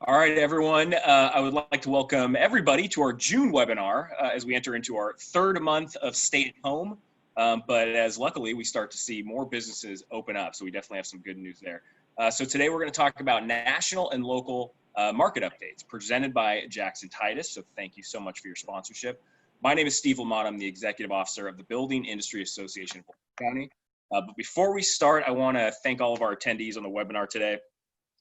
All right, everyone. I would like to welcome everybody to our June webinar as we enter into our third month of stay at home. But as luckily we start to see more businesses open up, so we definitely have some good news there. So today we're going to talk about national and local market updates presented by Jackson Titus. So thank you so much for your sponsorship. My name is Steve Lamont. I'm the Executive Officer of the Building Industry Association of Orange County. But before we start, I want to thank all of our attendees on the webinar today.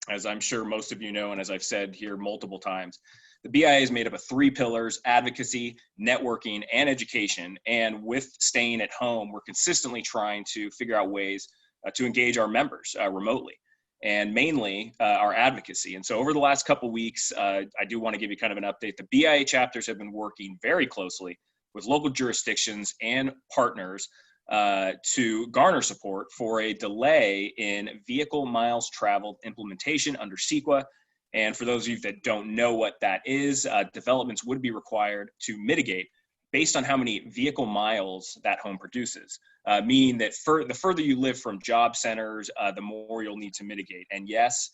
As I'm sure most of you know, and as I've said here multiple times, the BIA is made up of three pillars: advocacy, networking, and education. And with staying at home, we're consistently trying to figure out ways to engage our members remotely, and mainly our advocacy. And so over the last couple of weeks, I do want to give you kind of an update. The BIA chapters have been working very closely with local jurisdictions and partners to garner support for a delay in vehicle miles traveled implementation under CEQA. And for those of you that don't know what that is, developments would be required to mitigate based on how many vehicle miles that home produces, meaning that the further you live from job centers, the more you'll need to mitigate. And yes,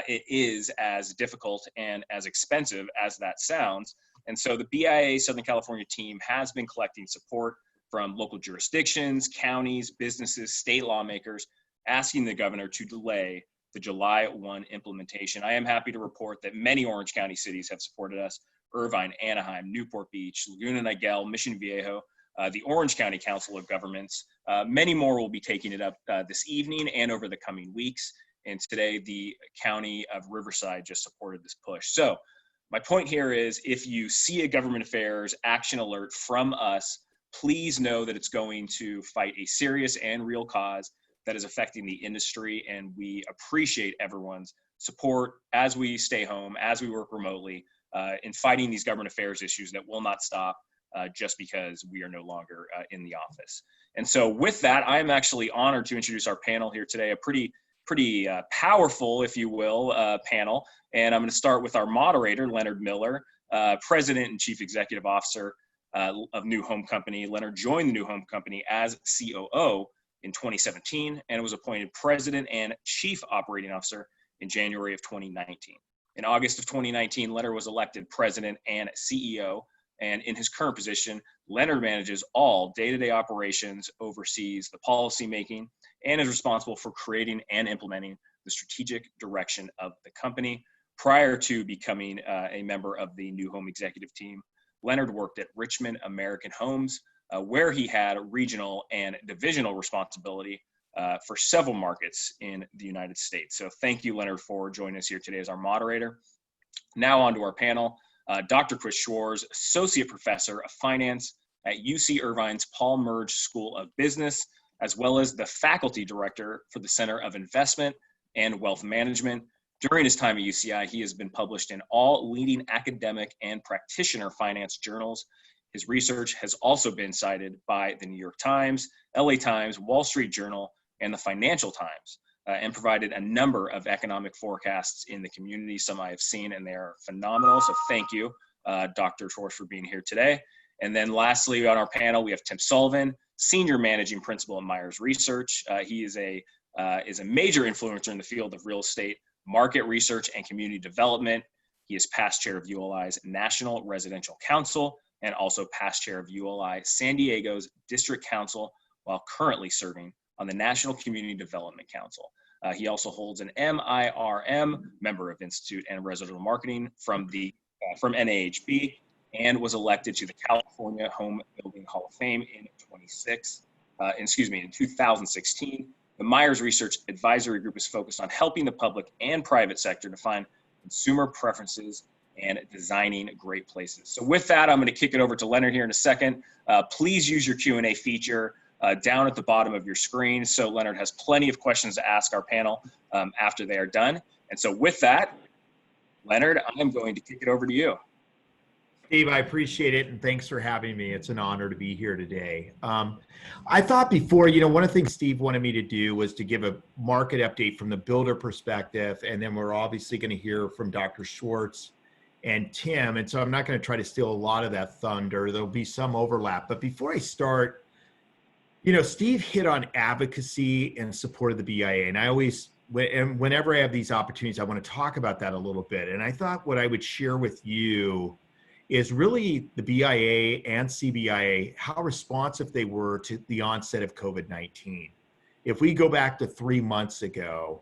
it is as difficult and as expensive as that sounds. And so the BIA Southern California team has been collecting support from local jurisdictions, counties, businesses, state lawmakers, asking the governor to delay the July 1 implementation. I am happy to report that many Orange County cities have supported us: Irvine, Anaheim, Newport Beach, Laguna Niguel, Mission Viejo, the Orange County Council of Governments. Many more will be taking it up this evening and over the coming weeks. And today, the County of Riverside just supported this push. So my point here is, if you see a government affairs action alert from us, please know that it's going to fight a serious and real cause that is affecting the industry. And we appreciate everyone's support as we stay home, as we work remotely, in fighting these government affairs issues that will not stop just because we are no longer in the office. And so with that, I'm actually honored to introduce our panel here today, a pretty powerful, if you will, panel. And I'm going to start with our moderator, Leonard Miller, President and Chief Executive Officer of New Home Company. Leonard joined the New Home Company as COO in 2017 and was appointed President and Chief Operating Officer in January of 2019. In August of 2019, Leonard was elected President and CEO, and in his current position, Leonard manages all day-to-day operations, oversees the policy making, and is responsible for creating and implementing the strategic direction of the company. Prior to becoming a member of the New Home executive team, Leonard worked at Richmond American Homes, where he had regional and divisional responsibility for several markets in the United States. So thank you, Leonard, for joining us here today as our moderator. Now on to our panel. Dr. Chris Schwarz, Associate Professor of Finance at UC Irvine's Paul Merge School of Business, as well as the Faculty Director for the Center of Investment and Wealth Management. During his time at UCI, he has been published in all leading academic and practitioner finance journals. His research has also been cited by the New York Times, LA Times, Wall Street Journal, and the Financial Times, and provided a number of economic forecasts in the community. Some I have seen, and they are phenomenal. So thank you, Dr. Schwarz, for being here today. And then lastly, on our panel, we have Tim Sullivan, Senior Managing Principal at Myers Research. He is a major influencer in the field of real estate, market research, and community development. He is past chair of ULI's National Residential Council and also past chair of ULI San Diego's District Council, while currently serving on the National Community Development Council. He also holds an MIRM, Member of Institute and Residential Marketing from NAHB, and was elected to the California Home Building Hall of Fame in 2016. The Myers Research Advisory Group is focused on helping the public and private sector define consumer preferences and designing great places. So with that, I'm going to kick it over to Leonard here in a second. Please use your Q&A feature down at the bottom of your screen. So Leonard has plenty of questions to ask our panel after they are done. And so with that, Leonard, I'm going to kick it over to you. Steve, I appreciate it, and thanks for having me. It's an honor to be here today. I thought before, one of the things Steve wanted me to do was to give a market update from the builder perspective, and then we're obviously going to hear from Dr. Schwarz and Tim, and so I'm not going to try to steal a lot of that thunder. There'll be some overlap. But before I start, Steve hit on advocacy and support of the BIA, and I always and whenever I have these opportunities, I want to talk about that a little bit. And I thought what I would share with you is really the BIA and CBIA, how responsive they were to the onset of COVID-19. If we go back to 3 months ago,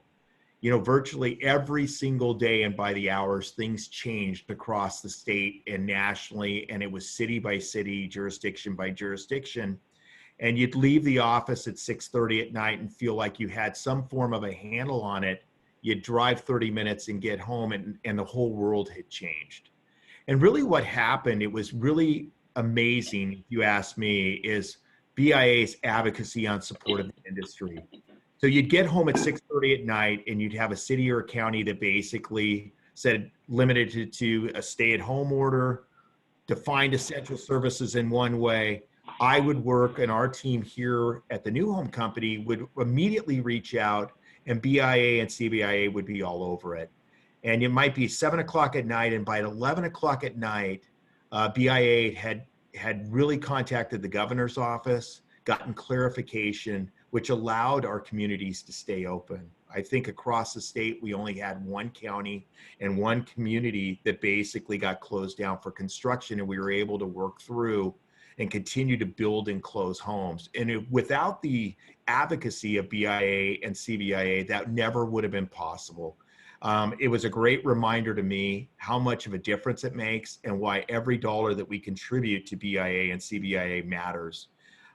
virtually every single day and by the hours, things changed across the state and nationally, and it was city by city, jurisdiction by jurisdiction. And you'd leave the office at 6:30 at night and feel like you had some form of a handle on it. You'd drive 30 minutes and get home, and the whole world had changed. And really what happened, it was really amazing, if you ask me, is BIA's advocacy on support of the industry. So you'd get home at 6:30 at night and you'd have a city or a county that basically said limited it to a stay-at-home order, defined essential services in one way. I would work, and our team here at the New Home Company would immediately reach out, and BIA and CBIA would be all over it. And it might be 7 o'clock at night, and by 11 o'clock at night, BIA had really contacted the governor's office, gotten clarification, which allowed our communities to stay open. I think across the state, we only had one county and one community that basically got closed down for construction, and we were able to work through and continue to build and close homes. And without the advocacy of BIA and CBIA, that never would have been possible. It was a great reminder to me how much of a difference it makes and why every dollar that we contribute to BIA and CBIA matters.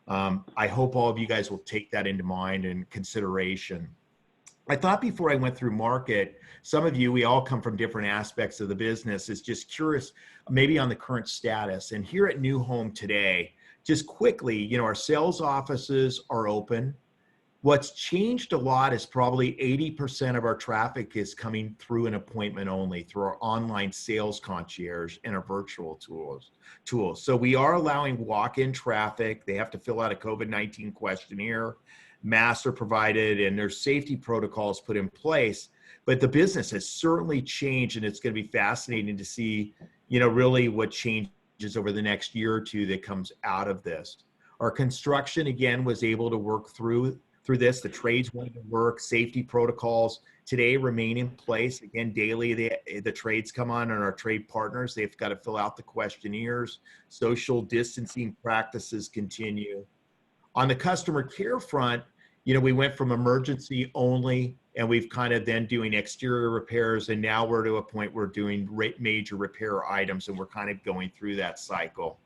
I hope all of you guys will take that into mind and consideration. I thought before I went through market, some of you, we all come from different aspects of the business, is just curious maybe on the current status. And here at New Home today, just quickly, our sales offices are open. What's changed a lot is probably 80% of our traffic is coming through an appointment only, through our online sales concierge and our virtual tools. So we are allowing walk-in traffic. They have to fill out a COVID-19 questionnaire. Masks are provided, and there's safety protocols put in place. But the business has certainly changed, and it's going to be fascinating to see, really what changes over the next year or two that comes out of this. Our construction, again, was able to work through this. The trades wanted to work. Safety protocols today remain in place. Again, daily, the trades come on, and our trade partners, they've got to fill out the questionnaires. Social distancing practices continue. On the customer care front, we went from emergency only, and we've kind of then doing exterior repairs, and now we're to a point where we're doing major repair items, and we're kind of going through that cycle.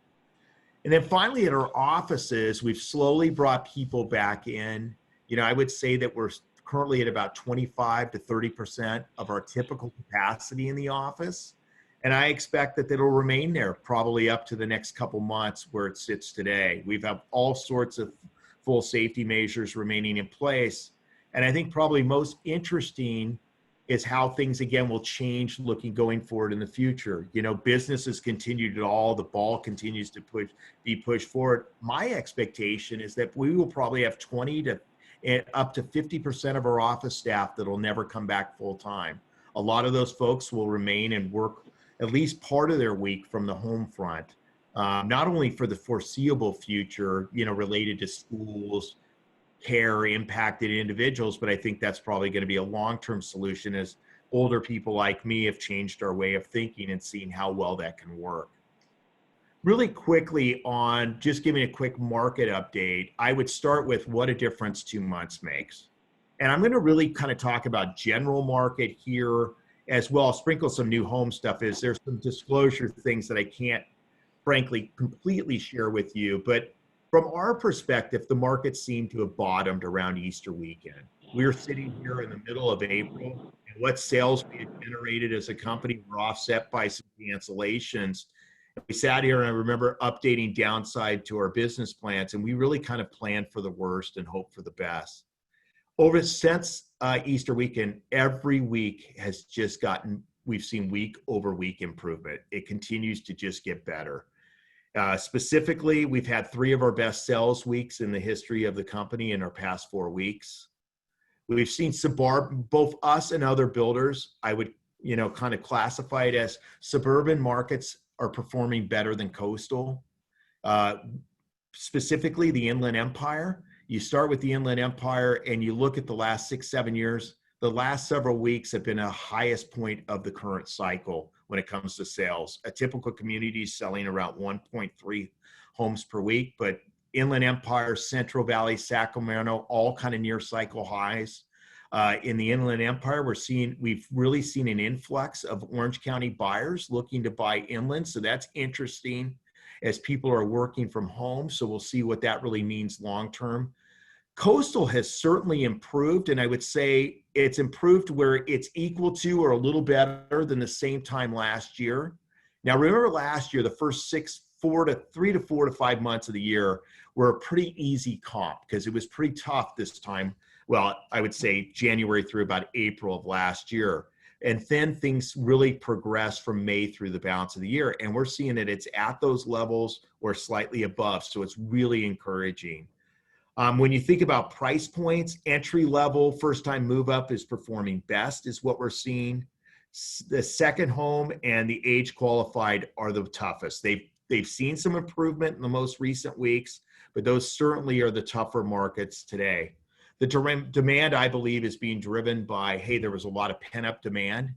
And then finally, at our offices, we've slowly brought people back in. I would say that we're currently at about 25 to 30% of our typical capacity in the office. And I expect that it'll remain there probably up to the next couple months where it sits today. We've had all sorts of full safety measures remaining in place. And I think probably most interesting is how things again will change going forward in the future. Businesses continue to the ball continues to be pushed forward. My expectation is that we will probably have 20 to up to 50% of our office staff that will never come back full time. A lot of those folks will remain and work at least part of their week from the home front, not only for the foreseeable future, related to schools, care, impacted individuals, but I think that's probably going to be a long-term solution as older people like me have changed our way of thinking and seeing how well that can work. Really quickly on just giving a quick market update, I would start with what a difference 2 months makes. And I'm going to really kind of talk about general market here as well. I'll sprinkle some new home stuff. There's some disclosure things that I can't, frankly, completely share with you. But from our perspective, the market seemed to have bottomed around Easter weekend. We're sitting here in the middle of April, and what sales we had generated as a company were offset by some cancellations. We sat here, and I remember updating downside to our business plans, and we really kind of planned for the worst and hoped for the best. Since Easter weekend, every week has just we've seen week over week improvement. It continues to just get better. Specifically, we've had 3 of our best sales weeks in the history of the company in our past 4 weeks. We've seen both us and other builders, I would, kind of classify it as suburban markets are performing better than coastal. Specifically, the Inland Empire. You start with the Inland Empire and you look at the last 6-7 years, the last several weeks have been a highest point of the current cycle when it comes to sales. A typical community is selling around 1.3 homes per week, but Inland Empire, Central Valley, Sacramento, all kind of near cycle highs. In the Inland Empire, we've really seen an influx of Orange County buyers looking to buy inland. So that's interesting as people are working from home. So we'll see what that really means long-term. Coastal has certainly improved, and I would say it's improved where it's equal to or a little better than the same time last year. Now, remember last year, the first 3 to 4 to 5 months of the year were a pretty easy comp because it was pretty tough this time. Well, I would say January through about April of last year. And then things really progressed from May through the balance of the year. And we're seeing that it's at those levels or slightly above. So it's really encouraging. When you think about price points, entry level, first time move up is performing best is what we're seeing. The second home and the age qualified are the toughest. They've seen some improvement in the most recent weeks, but those certainly are the tougher markets today. The demand, I believe, is being driven by, hey, there was a lot of pent-up demand.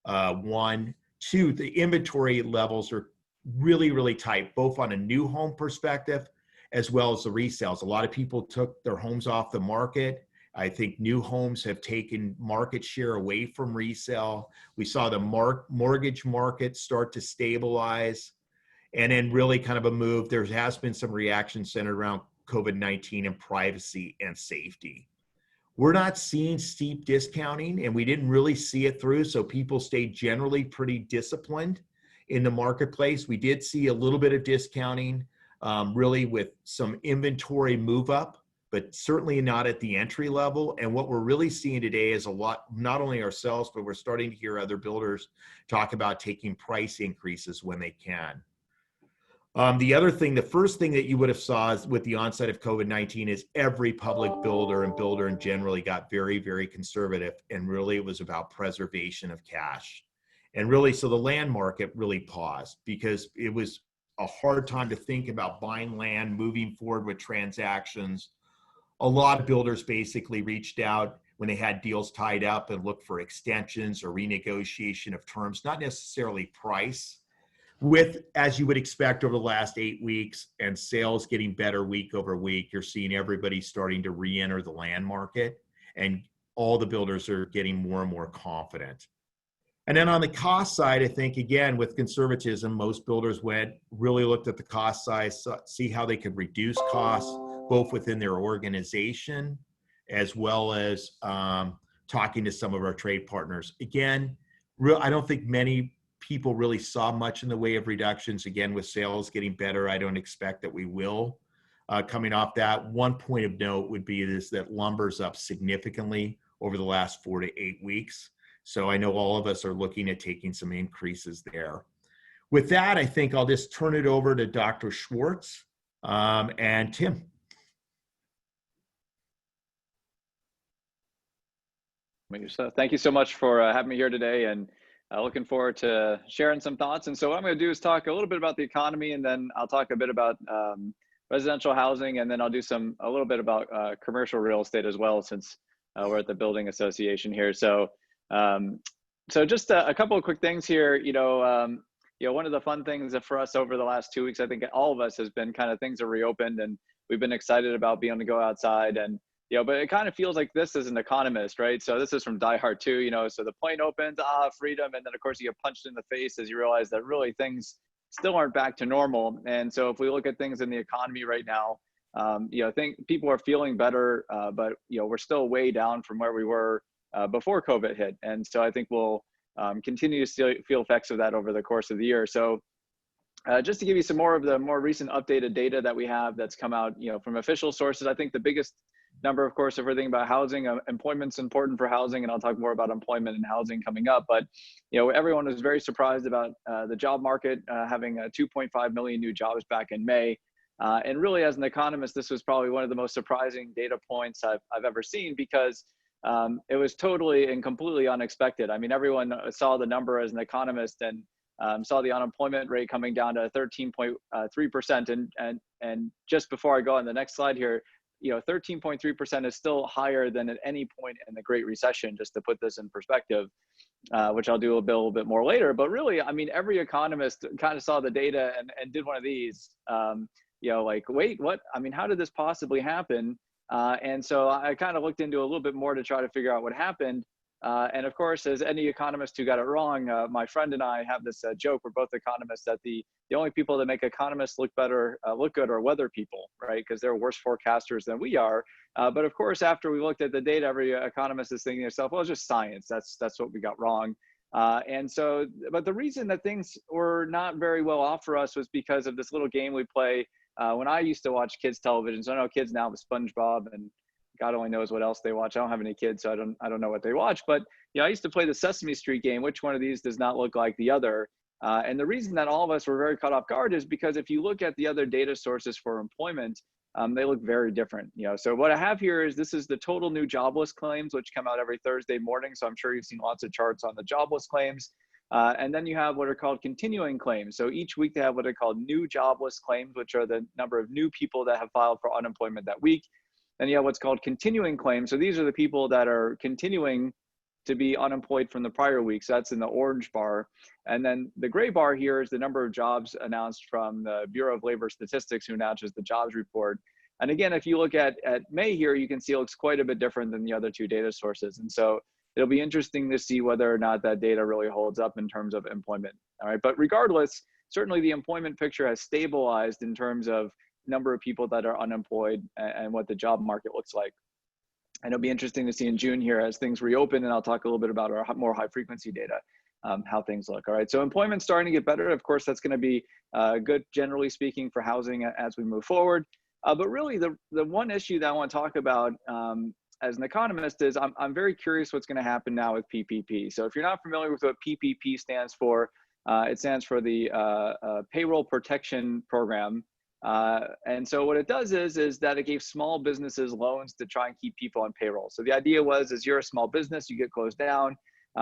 One. Two, the inventory levels are really, really tight, both on a new home perspective as well as the resales. A lot of people took their homes off the market. I think new homes have taken market share away from resale. We saw the mortgage market start to stabilize, and then really kind of a move. There has been some reaction centered around COVID-19 and privacy and safety. We're not seeing steep discounting, and we didn't really see it through, so people stayed generally pretty disciplined in the marketplace. We did see a little bit of discounting, really with some inventory move up, but certainly not at the entry level. And what we're really seeing today is a lot, not only ourselves, but we're starting to hear other builders talk about taking price increases when they can. The other thing, the first thing that you would have saw is with the onset of COVID-19 is every public builder and builder in generally got very, very conservative. And really it was about preservation of cash. And really, so the land market really paused because it was a hard time to think about buying land, moving forward with transactions. A lot of builders basically reached out when they had deals tied up and looked for extensions or renegotiation of terms, not necessarily price. With, as you would expect over the last 8 weeks and sales getting better week over week, you're seeing everybody starting to re-enter the land market, and all the builders are getting more and more confident. And then on the cost side, I think, again, with conservatism, most builders really looked at the cost side, see how they could reduce costs, both within their organization, as well as talking to some of our trade partners. Again, I don't think many people really saw much in the way of reductions. Again, with sales getting better, I don't expect that we will. Coming off that, one point of note would be that lumber's up significantly over the last 4 to 8 weeks. So I know all of us are looking at taking some increases there. With that, I think I'll just turn it over to Dr. Schwartz and Tim. So thank you so much for having me here today, and looking forward to sharing some thoughts. And so what I'm going to do is talk a little bit about the economy, and then I'll talk a bit about residential housing, and then I'll do a little bit about commercial real estate as well, since we're at the building association here. So just a couple of quick things here. One of the fun things that for us over the last 2 weeks, I think all of us, has been kind of things are reopened, and we've been excited about being able to go outside. And but it kind of feels like this as an economist, right? So this is from Die Hard 2, so the plane opens, freedom. And then of course you get punched in the face as you realize that really things still aren't back to normal. And so if we look at things in the economy right now, I think people are feeling better, but we're still way down from where we were before COVID hit. And so I think we'll continue to feel effects of that over the course of the year. So just to give you some more of the more recent updated data that we have that's come out, from official sources, I think the biggest number, of course, if we're thinking about housing, employment's important for housing, and I'll talk more about employment and housing coming up. But everyone was very surprised about the job market having 2.5 million new jobs back in May. And really, as an economist, this was probably one of the most surprising data points I've ever seen, because it was totally and completely unexpected. I mean, everyone saw the number as an economist and saw the unemployment rate coming down to 13.3%. And just before I go on the next slide here, 13.3% is still higher than at any point in the Great Recession, just to put this in perspective, which I'll do a little bit more later. But really, I mean, every economist kind of saw the data and did one of these, like, wait, what? I mean, how did this possibly happen? And so I kind of looked into a little bit more to try to figure out what happened. And of course, as any economist who got it wrong, my friend and I have this joke. We're both economists, that the only people that make economists look good are weather people, right? Because they're worse forecasters than we are. But of course, after we looked at the data, every economist is thinking to themselves, well, it's just science. That's what we got wrong. And so, but the reason that things were not very well off for us was because of this little game we play when I used to watch kids television. So I know kids now with SpongeBob and God only knows what else they watch. I don't have any kids, so I don't know what they watch. But I used to play the Sesame Street game. Which one of these does not look like the other? And the reason that all of us were very caught off guard is because if you look at the other data sources for employment, they look very different. So what I have here is this is the total new jobless claims, which come out every Thursday morning. So I'm sure you've seen lots of charts on the jobless claims. And then you have what are called continuing claims. So each week they have what are called new jobless claims, which are the number of new people that have filed for unemployment that week. Then you have what's called continuing claims. So these are the people that are continuing to be unemployed from the prior week. So that's in the orange bar. And then the gray bar here is the number of jobs announced from the Bureau of Labor Statistics, who announces the jobs report. And again, if you look at May here, you can see it looks quite a bit different than the other two data sources. And so it'll be interesting to see whether or not that data really holds up in terms of employment. All right, but regardless, certainly the employment picture has stabilized in terms of number of people that are unemployed and what the job market looks like. And it'll be interesting to see in June here as things reopen, and I'll talk a little bit about our more high frequency data, how things look. All right, so employment's starting to get better. Of course, that's going to be good, generally speaking, for housing as we move forward. But really, the one issue that I want to talk about as an economist is I'm very curious what's going to happen now with PPP. So if you're not familiar with what PPP stands for, it stands for the Payroll Protection Program. And so what it does is that it gave small businesses loans to try and keep people on payroll. So the idea was, you're a small business, you get closed down,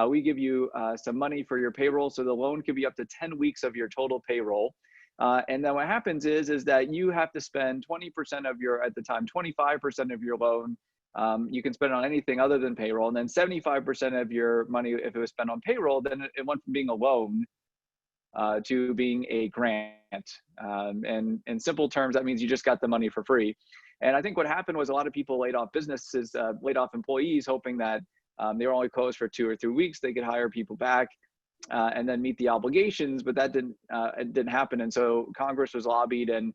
we give you some money for your payroll. So the loan could be up to 10 weeks of your total payroll. And then what happens is that you have to spend 20% of your, at the time, 25% of your loan. You can spend on anything other than payroll. And then 75% of your money, if it was spent on payroll, then it went from being a loan to being a grant. And in simple terms, that means you just got the money for free. And I think what happened was a lot of people laid off businesses, laid off employees, hoping that they were only closed for 2 or 3 weeks. They could hire people back and then meet the obligations, but that it didn't happen. And so Congress was lobbied, and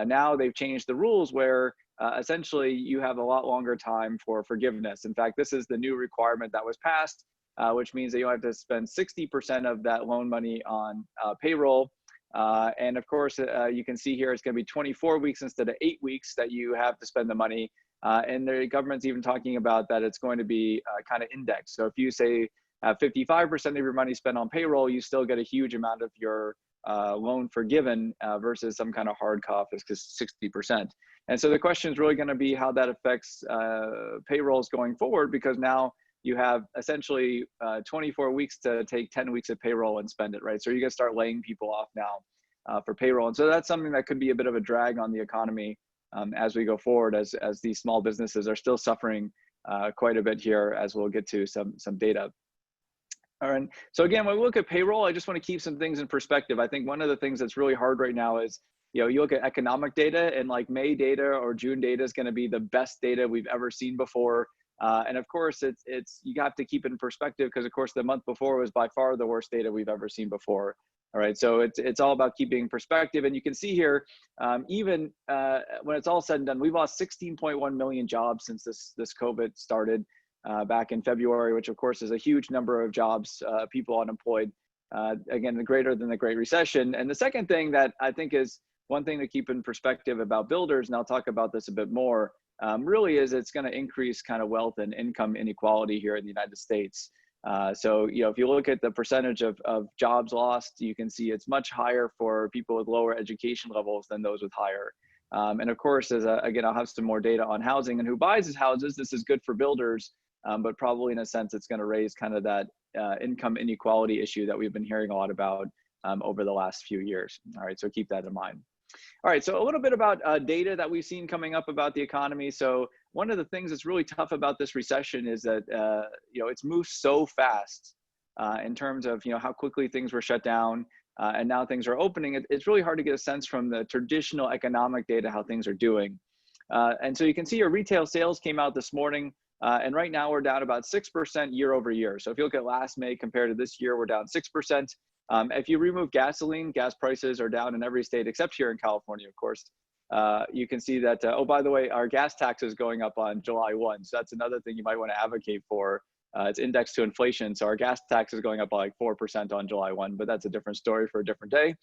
now they've changed the rules where essentially you have a lot longer time for forgiveness. In fact, this is the new requirement that was passed, which means that you have to spend 60% of that loan money on payroll. And of course, you can see here, it's going to be 24 weeks instead of 8 weeks that you have to spend the money. And the government's even talking about that it's going to be kind of indexed. So if you say 55% of your money spent on payroll, you still get a huge amount of your loan forgiven versus some kind of hard cutoff is 60%. And so the question is really going to be how that affects payrolls going forward, because now you have essentially 24 weeks to take 10 weeks of payroll and spend it, right? So you're going to start laying people off now for payroll. And so that's something that could be a bit of a drag on the economy as we go forward, as these small businesses are still suffering quite a bit here, as we'll get to some data. All right. So again, when we look at payroll, I just want to keep some things in perspective. I think one of the things that's really hard right now is, you look at economic data, and like May data or June data is going to be the best data we've ever seen before. And of course, you have to keep it in perspective, because of course the month before was by far the worst data we've ever seen before. All right, so it's all about keeping perspective. And you can see here, even when it's all said and done, we've lost 16.1 million jobs since this COVID started back in February, which of course is a huge number of jobs, people unemployed, again, greater than the Great Recession. And the second thing that I think is one thing to keep in perspective about builders, and I'll talk about this a bit more, really is it's going to increase kind of wealth and income inequality here in the United States. So, if you look at the percentage of jobs lost, you can see it's much higher for people with lower education levels than those with higher. And of course, again, I'll have some more data on housing and who buys his houses. This is good for builders, but probably in a sense, it's going to raise kind of that income inequality issue that we've been hearing a lot about over the last few years. All right, so keep that in mind. All right, so a little bit about data that we've seen coming up about the economy. So one of the things that's really tough about this recession is that it's moved so fast in terms of how quickly things were shut down, and now things are opening. It's really hard to get a sense from the traditional economic data how things are doing. And so you can see your retail sales came out this morning, and right now we're down about 6% year over year. So if you look at last May compared to this year, we're down 6%. If you remove gasoline, gas prices are down in every state except here in California, of course. You can see that, oh, by the way, our gas tax is going up on July 1. So that's another thing you might want to advocate for. It's indexed to inflation. So our gas tax is going up by like 4% on July 1, but that's a different story for a different day.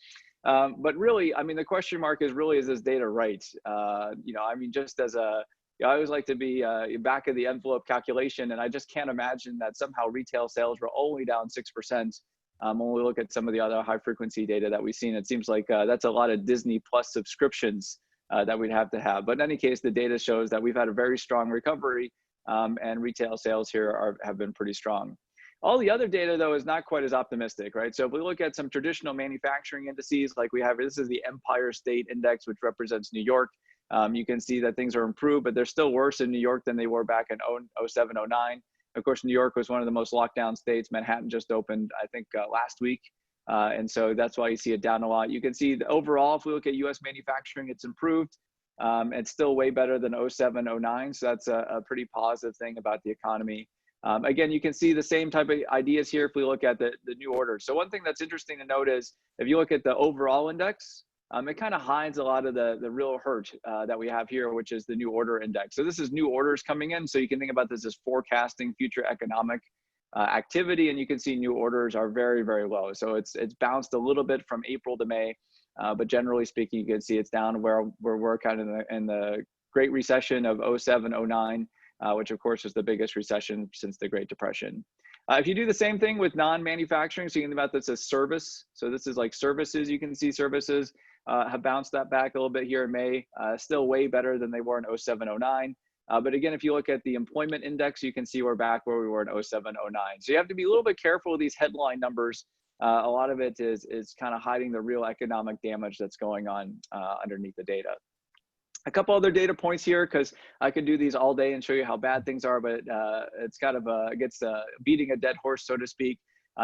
But really, I mean, the question mark is really, is this data right? I mean, just as I always like to be back of the envelope calculation, and I just can't imagine that somehow retail sales were only down 6%. When we look at some of the other high frequency data that we've seen, it seems like that's a lot of Disney Plus subscriptions that we'd have to have. But in any case, the data shows that we've had a very strong recovery, and retail sales here have been pretty strong. All the other data, though, is not quite as optimistic, right? So if we look at some traditional manufacturing indices, like we have, this is the Empire State Index, which represents New York. You can see that things are improved, but they're still worse in New York than they were back in 07, 09. Of course, New York was one of the most locked down states. Manhattan just opened, I think, last week. And so that's why you see it down a lot. You can see the overall, if we look at US manufacturing, it's improved. It's still way better than 07, 09. So that's a pretty positive thing about the economy. Again, you can see the same type of ideas here if we look at the new orders. So one thing that's interesting to note is if you look at the overall index, it kind of hides a lot of the real hurt that we have here, which is the new order index. So this is new orders coming in. So you can think about this as forecasting future economic activity, and you can see new orders are very, very low. So it's bounced a little bit from April to May, but generally speaking, you can see it's down where we're kind of in the Great Recession of 07, 09, which of course is the biggest recession since the Great Depression. If you do the same thing with non-manufacturing, so you can think about this as service. So this is like services. You can see services have bounced that back a little bit here in May, still way better than they were in 07, 09. But again, if you look at the employment index, you can see we're back where we were in 07, 09. So you have to be a little bit careful with these headline numbers. A lot of it is kind of hiding the real economic damage that's going on underneath the data. A couple other data points here, because I could do these all day and show you how bad things are, but it's kind of beating a dead horse, so to speak.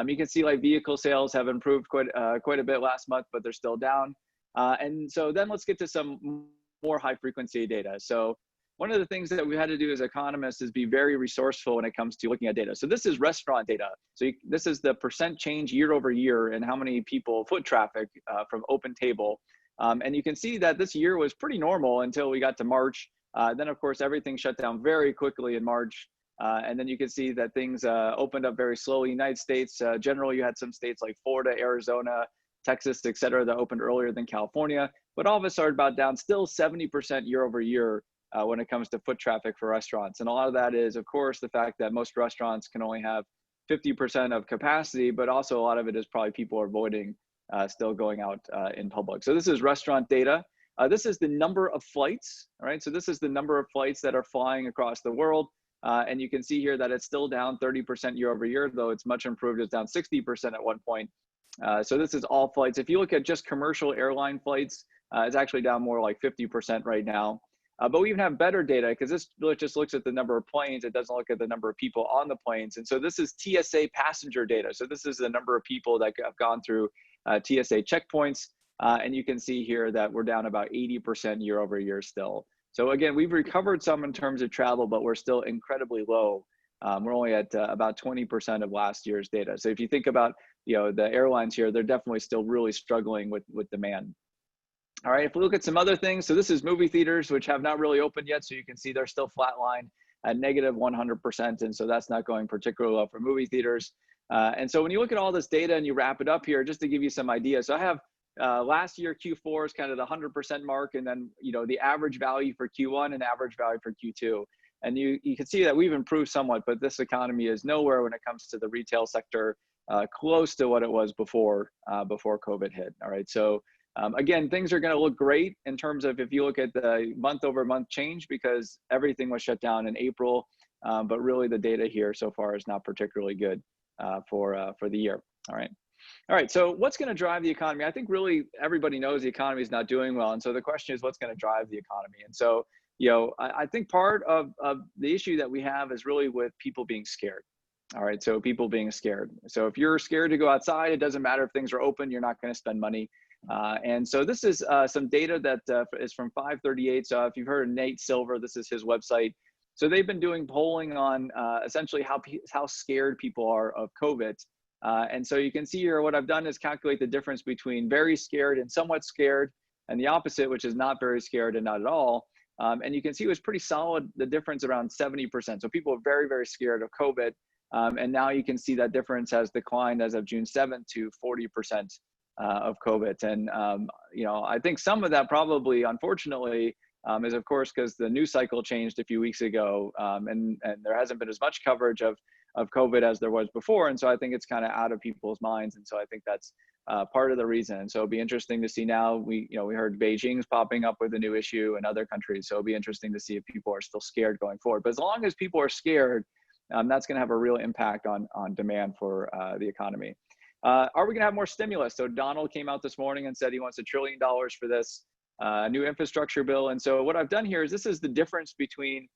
You can see like vehicle sales have improved quite a bit last month, but they're still down. And so then let's get to some more high frequency data. So one of the things that we had to do as economists is be very resourceful when it comes to looking at data. So this is restaurant data. So this is the percent change year over year and how many people, foot traffic from OpenTable. And you can see that this year was pretty normal until we got to March. Then of course, everything shut down very quickly in March. And then you can see that things opened up very slowly. United States, generally you had some states like Florida, Arizona, Texas, et cetera, that opened earlier than California. But all of us are about down still 70% year over year when it comes to foot traffic for restaurants. And a lot of that is, of course, the fact that most restaurants can only have 50% of capacity, but also a lot of it is probably people are avoiding still going out in public. So this is restaurant data. This is the number of flights, all right? So this is the number of flights that are flying across the world. And you can see here that it's still down 30% year over year, though it's much improved. It's down 60% at one point. So this is all flights. If you look at just commercial airline flights, it's actually down more like 50% right now. But we even have better data because this just looks at the number of planes. It doesn't look at the number of people on the planes. And so this is TSA passenger data. So this is the number of people that have gone through TSA checkpoints. And you can see here that we're down about 80% year over year still. So again, we've recovered some in terms of travel, but we're still incredibly low. We're only at about 20% of last year's data. So if you think about the airlines here, they're definitely still really struggling with demand. All right, if we look at some other things, so this is movie theaters, which have not really opened yet. So you can see they're still flatlined at negative 100%. And so that's not going particularly well for movie theaters. And so when you look at all this data and you wrap it up here, just to give you some ideas. So I have last year, Q4 is kind of the 100% mark. And then, the average value for Q1 and average value for Q2. And you can see that we've improved somewhat, but this economy is nowhere when it comes to the retail sector close to what it was before COVID hit. All right, so again, things are going to look great in terms of if you look at the month over month change because everything was shut down in April, but really the data here so far is not particularly good for the year. All right. All right, so what's going to drive the economy? I think really everybody knows the economy is not doing well. And so the question is, what's going to drive the economy? And so, I think part of the issue that we have is really with people being scared. All right, so people being scared. So if you're scared to go outside, it doesn't matter if things are open, you're not going to spend money. And so this is some data that is from 538. So if you've heard of Nate Silver, this is his website. So they've been doing polling on essentially how scared people are of COVID. And so you can see here, what I've done is calculate the difference between very scared and somewhat scared, and the opposite, which is not very scared and not at all. And you can see it was pretty solid, the difference around 70%. So people are very, very scared of COVID. And now you can see that difference has declined as of June 7th to 40% of COVID. And, I think some of that probably, unfortunately, is of course because the news cycle changed a few weeks ago, and there hasn't been as much coverage of COVID as there was before. And so I think it's kind of out of people's minds. And so I think that's part of the reason. So it'll be interesting to see now. We heard Beijing's popping up with a new issue in other countries. So it'll be interesting to see if people are still scared going forward. But as long as people are scared, that's going to have a real impact on demand for the economy. Are we going to have more stimulus? So Donald came out this morning and said he wants $1 trillion for this new infrastructure bill. And so what I've done here is this is the difference between,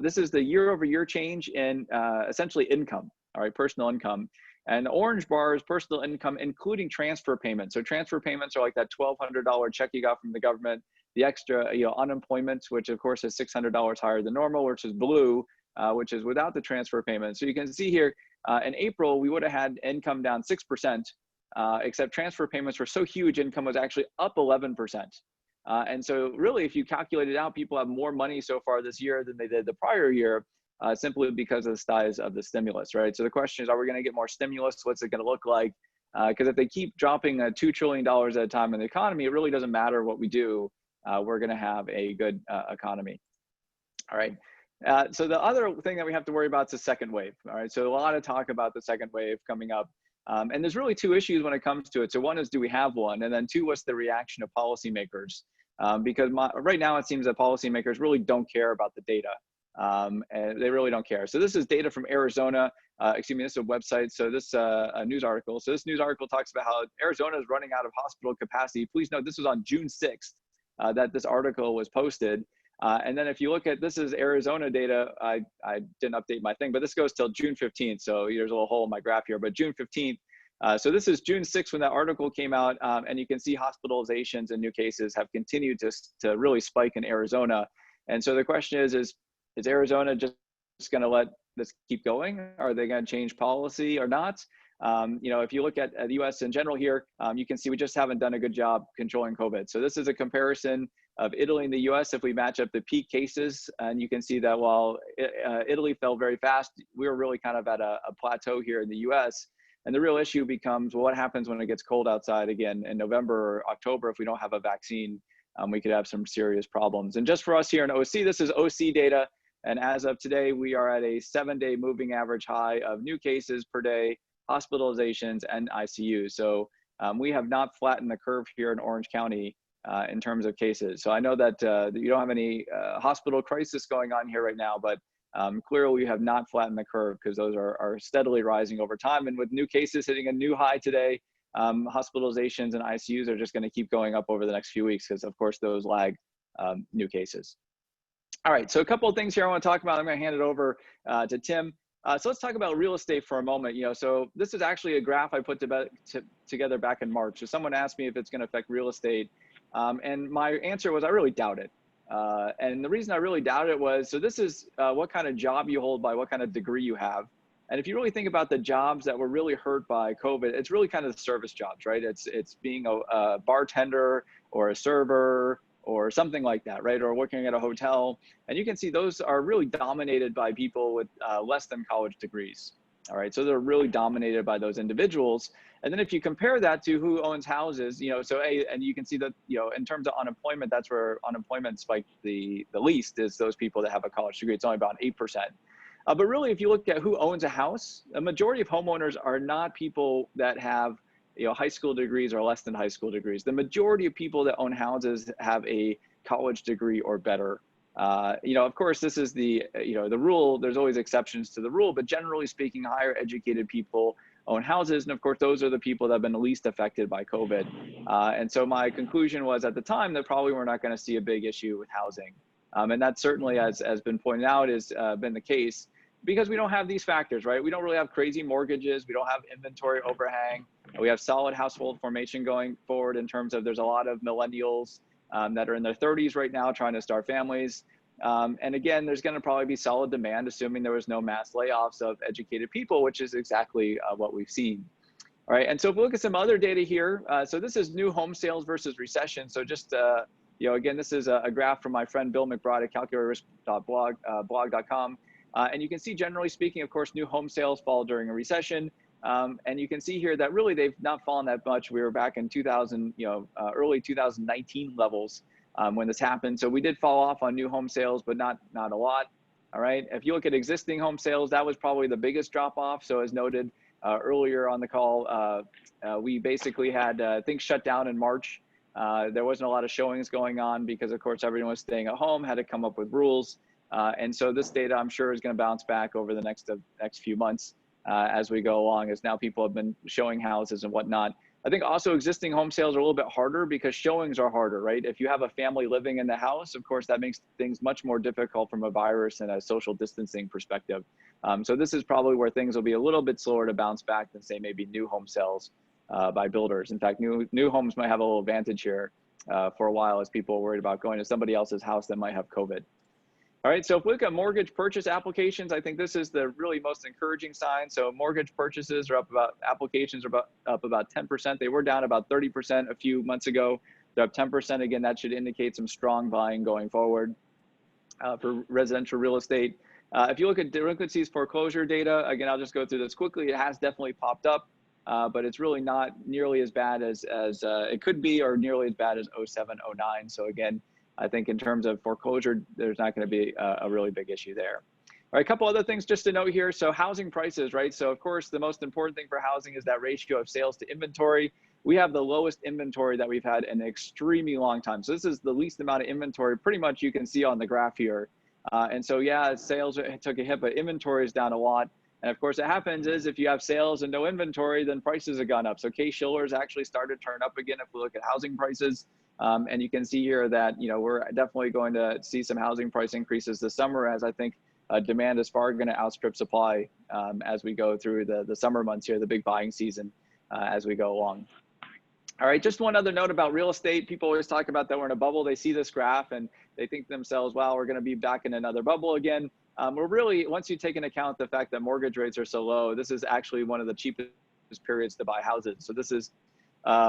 this is the year-over-year change in essentially income, all right, personal income. And the orange bar is personal income, including transfer payments. So transfer payments are like that $1,200 check you got from the government, the extra, unemployment, which of course is $600 higher than normal, which is blue, which is without the transfer payment. So you can see here, in April, we would have had income down 6%, except transfer payments were so huge, income was actually up 11%. And so really, if you calculate it out, people have more money so far this year than they did the prior year, simply because of the size of the stimulus, right? So the question is, are we going to get more stimulus? What's it going to look like? Because if they keep dropping $2 trillion at a time in the economy, it really doesn't matter what we do. We're going to have a good economy. All right. So the other thing that we have to worry about is the second wave. All right. So a lot of talk about the second wave coming up. And there's really two issues when it comes to it. So one is, do we have one? And then two, what's the reaction of policymakers? Because right now it seems that policymakers really don't care about the data. And they really don't care. So this is data from Arizona. This is a website. So this a news article. So this news article talks about how Arizona is running out of hospital capacity. Please note this was on June 6th that this article was posted. And then if you look at, this is Arizona data. I didn't update my thing, but this goes till June 15th. So there's a little hole in my graph here, but June 15th. So this is June 6th when that article came out. And you can see hospitalizations and new cases have continued to really spike in Arizona. And so the question is Arizona just going to let this keep going? Are they going to change policy or not? If you look at the US in general here, you can see we just haven't done a good job controlling COVID. So this is a comparison of Italy and the US. If we match up the peak cases, and you can see that while Italy fell very fast, we were really kind of at a plateau here in the US. And the real issue becomes, well, what happens when it gets cold outside again in November or October? If we don't have a vaccine, we could have some serious problems. And just for us here in OC, this is OC data. And as of today, we are at a 7-day moving average high of new cases per day, hospitalizations, and ICU. So we have not flattened the curve here in Orange County in terms of cases. So I know that you don't have any hospital crisis going on here right now, but clearly we have not flattened the curve because those are steadily rising over time. And with new cases hitting a new high today, hospitalizations and ICUs are just going to keep going up over the next few weeks because, of course, those lag new cases. All right, so a couple of things here I want to talk about. I'm going to hand it over to Tim. So let's talk about real estate for a moment. So this is actually a graph I put together back in March. So someone asked me if it's going to affect real estate. And my answer was, I really doubt it. And the reason I really doubt it was, so this is what kind of job you hold by what kind of degree you have. And if you really think about the jobs that were really hurt by COVID, it's really kind of the service jobs, right? It's being a bartender or a server or something like that, right? Or working at a hotel. And you can see those are really dominated by people with less than college degrees. All right, so they're really dominated by those individuals. And then if you compare that to who owns houses, and you can see that, in terms of unemployment, that's where unemployment spiked the least, is those people that have a college degree. It's only about 8%. But really, if you look at who owns a house, a majority of homeowners are not people that have high school degrees or less than high school degrees. The majority of people that own houses have a college degree or better. Of course, this is the rule. There's always exceptions to the rule, but generally speaking, higher educated people own houses. And of course, those are the people that have been least affected by COVID. And so my conclusion was at the time that probably we're not going to see a big issue with housing. And that certainly, has been pointed out, has been the case because we don't have these factors, right? We don't really have crazy mortgages. We don't have inventory overhang. We have solid household formation going forward in terms of there's a lot of millennials that are in their 30s right now trying to start families. And again, there's going to probably be solid demand, assuming there was no mass layoffs of educated people, which is exactly what we've seen. All right, and so if we look at some other data here, so this is new home sales versus recession. So just, again, this is a graph from my friend Bill McBride at calculatorrisk.blog.com. And you can see, generally speaking, of course, new home sales fall during a recession. And you can see here that really they've not fallen that much. We were back in 2000, early 2019 levels when this happened. So we did fall off on new home sales, but not a lot. All right. If you look at existing home sales, that was probably the biggest drop off. So as noted earlier on the call, we basically had things shut down in March. There wasn't a lot of showings going on because, of course, everyone was staying at home, had to come up with rules. And so this data, I'm sure, is going to bounce back over the next few months as we go along, as now people have been showing houses and whatnot. I think also existing home sales are a little bit harder because showings are harder, right? If you have a family living in the house, of course, that makes things much more difficult from a virus and a social distancing perspective. So this is probably where things will be a little bit slower to bounce back than, say, maybe new home sales by builders. In fact, new homes might have a little advantage here for a while as people are worried about going to somebody else's house that might have COVID. All right, so if we look at mortgage purchase applications, I think this is the really most encouraging sign. So mortgage purchases are applications are up about 10%. They were down about 30% a few months ago. They're up 10%. Again, that should indicate some strong buying going forward for residential real estate. If you look at delinquencies foreclosure data, again, I'll just go through this quickly. It has definitely popped up, but it's really not nearly as bad as it could be, or nearly as bad as 07, 09. So again, I think in terms of foreclosure, there's not going to be a really big issue there. All right, a couple other things just to note here. So housing prices, right? So of course, the most important thing for housing is that ratio of sales to inventory. We have the lowest inventory that we've had in an extremely long time. So this is the least amount of inventory, pretty much you can see on the graph here. And so yeah, sales took a hit, but inventory is down a lot. And of course, what happens is if you have sales and no inventory, then prices have gone up. So Case-Shiller's actually started to turn up again if we look at housing prices. And you can see here that, we're definitely going to see some housing price increases this summer, as I think demand is far going to outstrip supply as we go through the summer months here, the big buying season as we go along. All right, just one other note about real estate. People always talk about that we're in a bubble. They see this graph and they think to themselves, wow, we're going to be back in another bubble again. We're really, once you take into account the fact that mortgage rates are so low, this is actually one of the cheapest periods to buy houses. So this is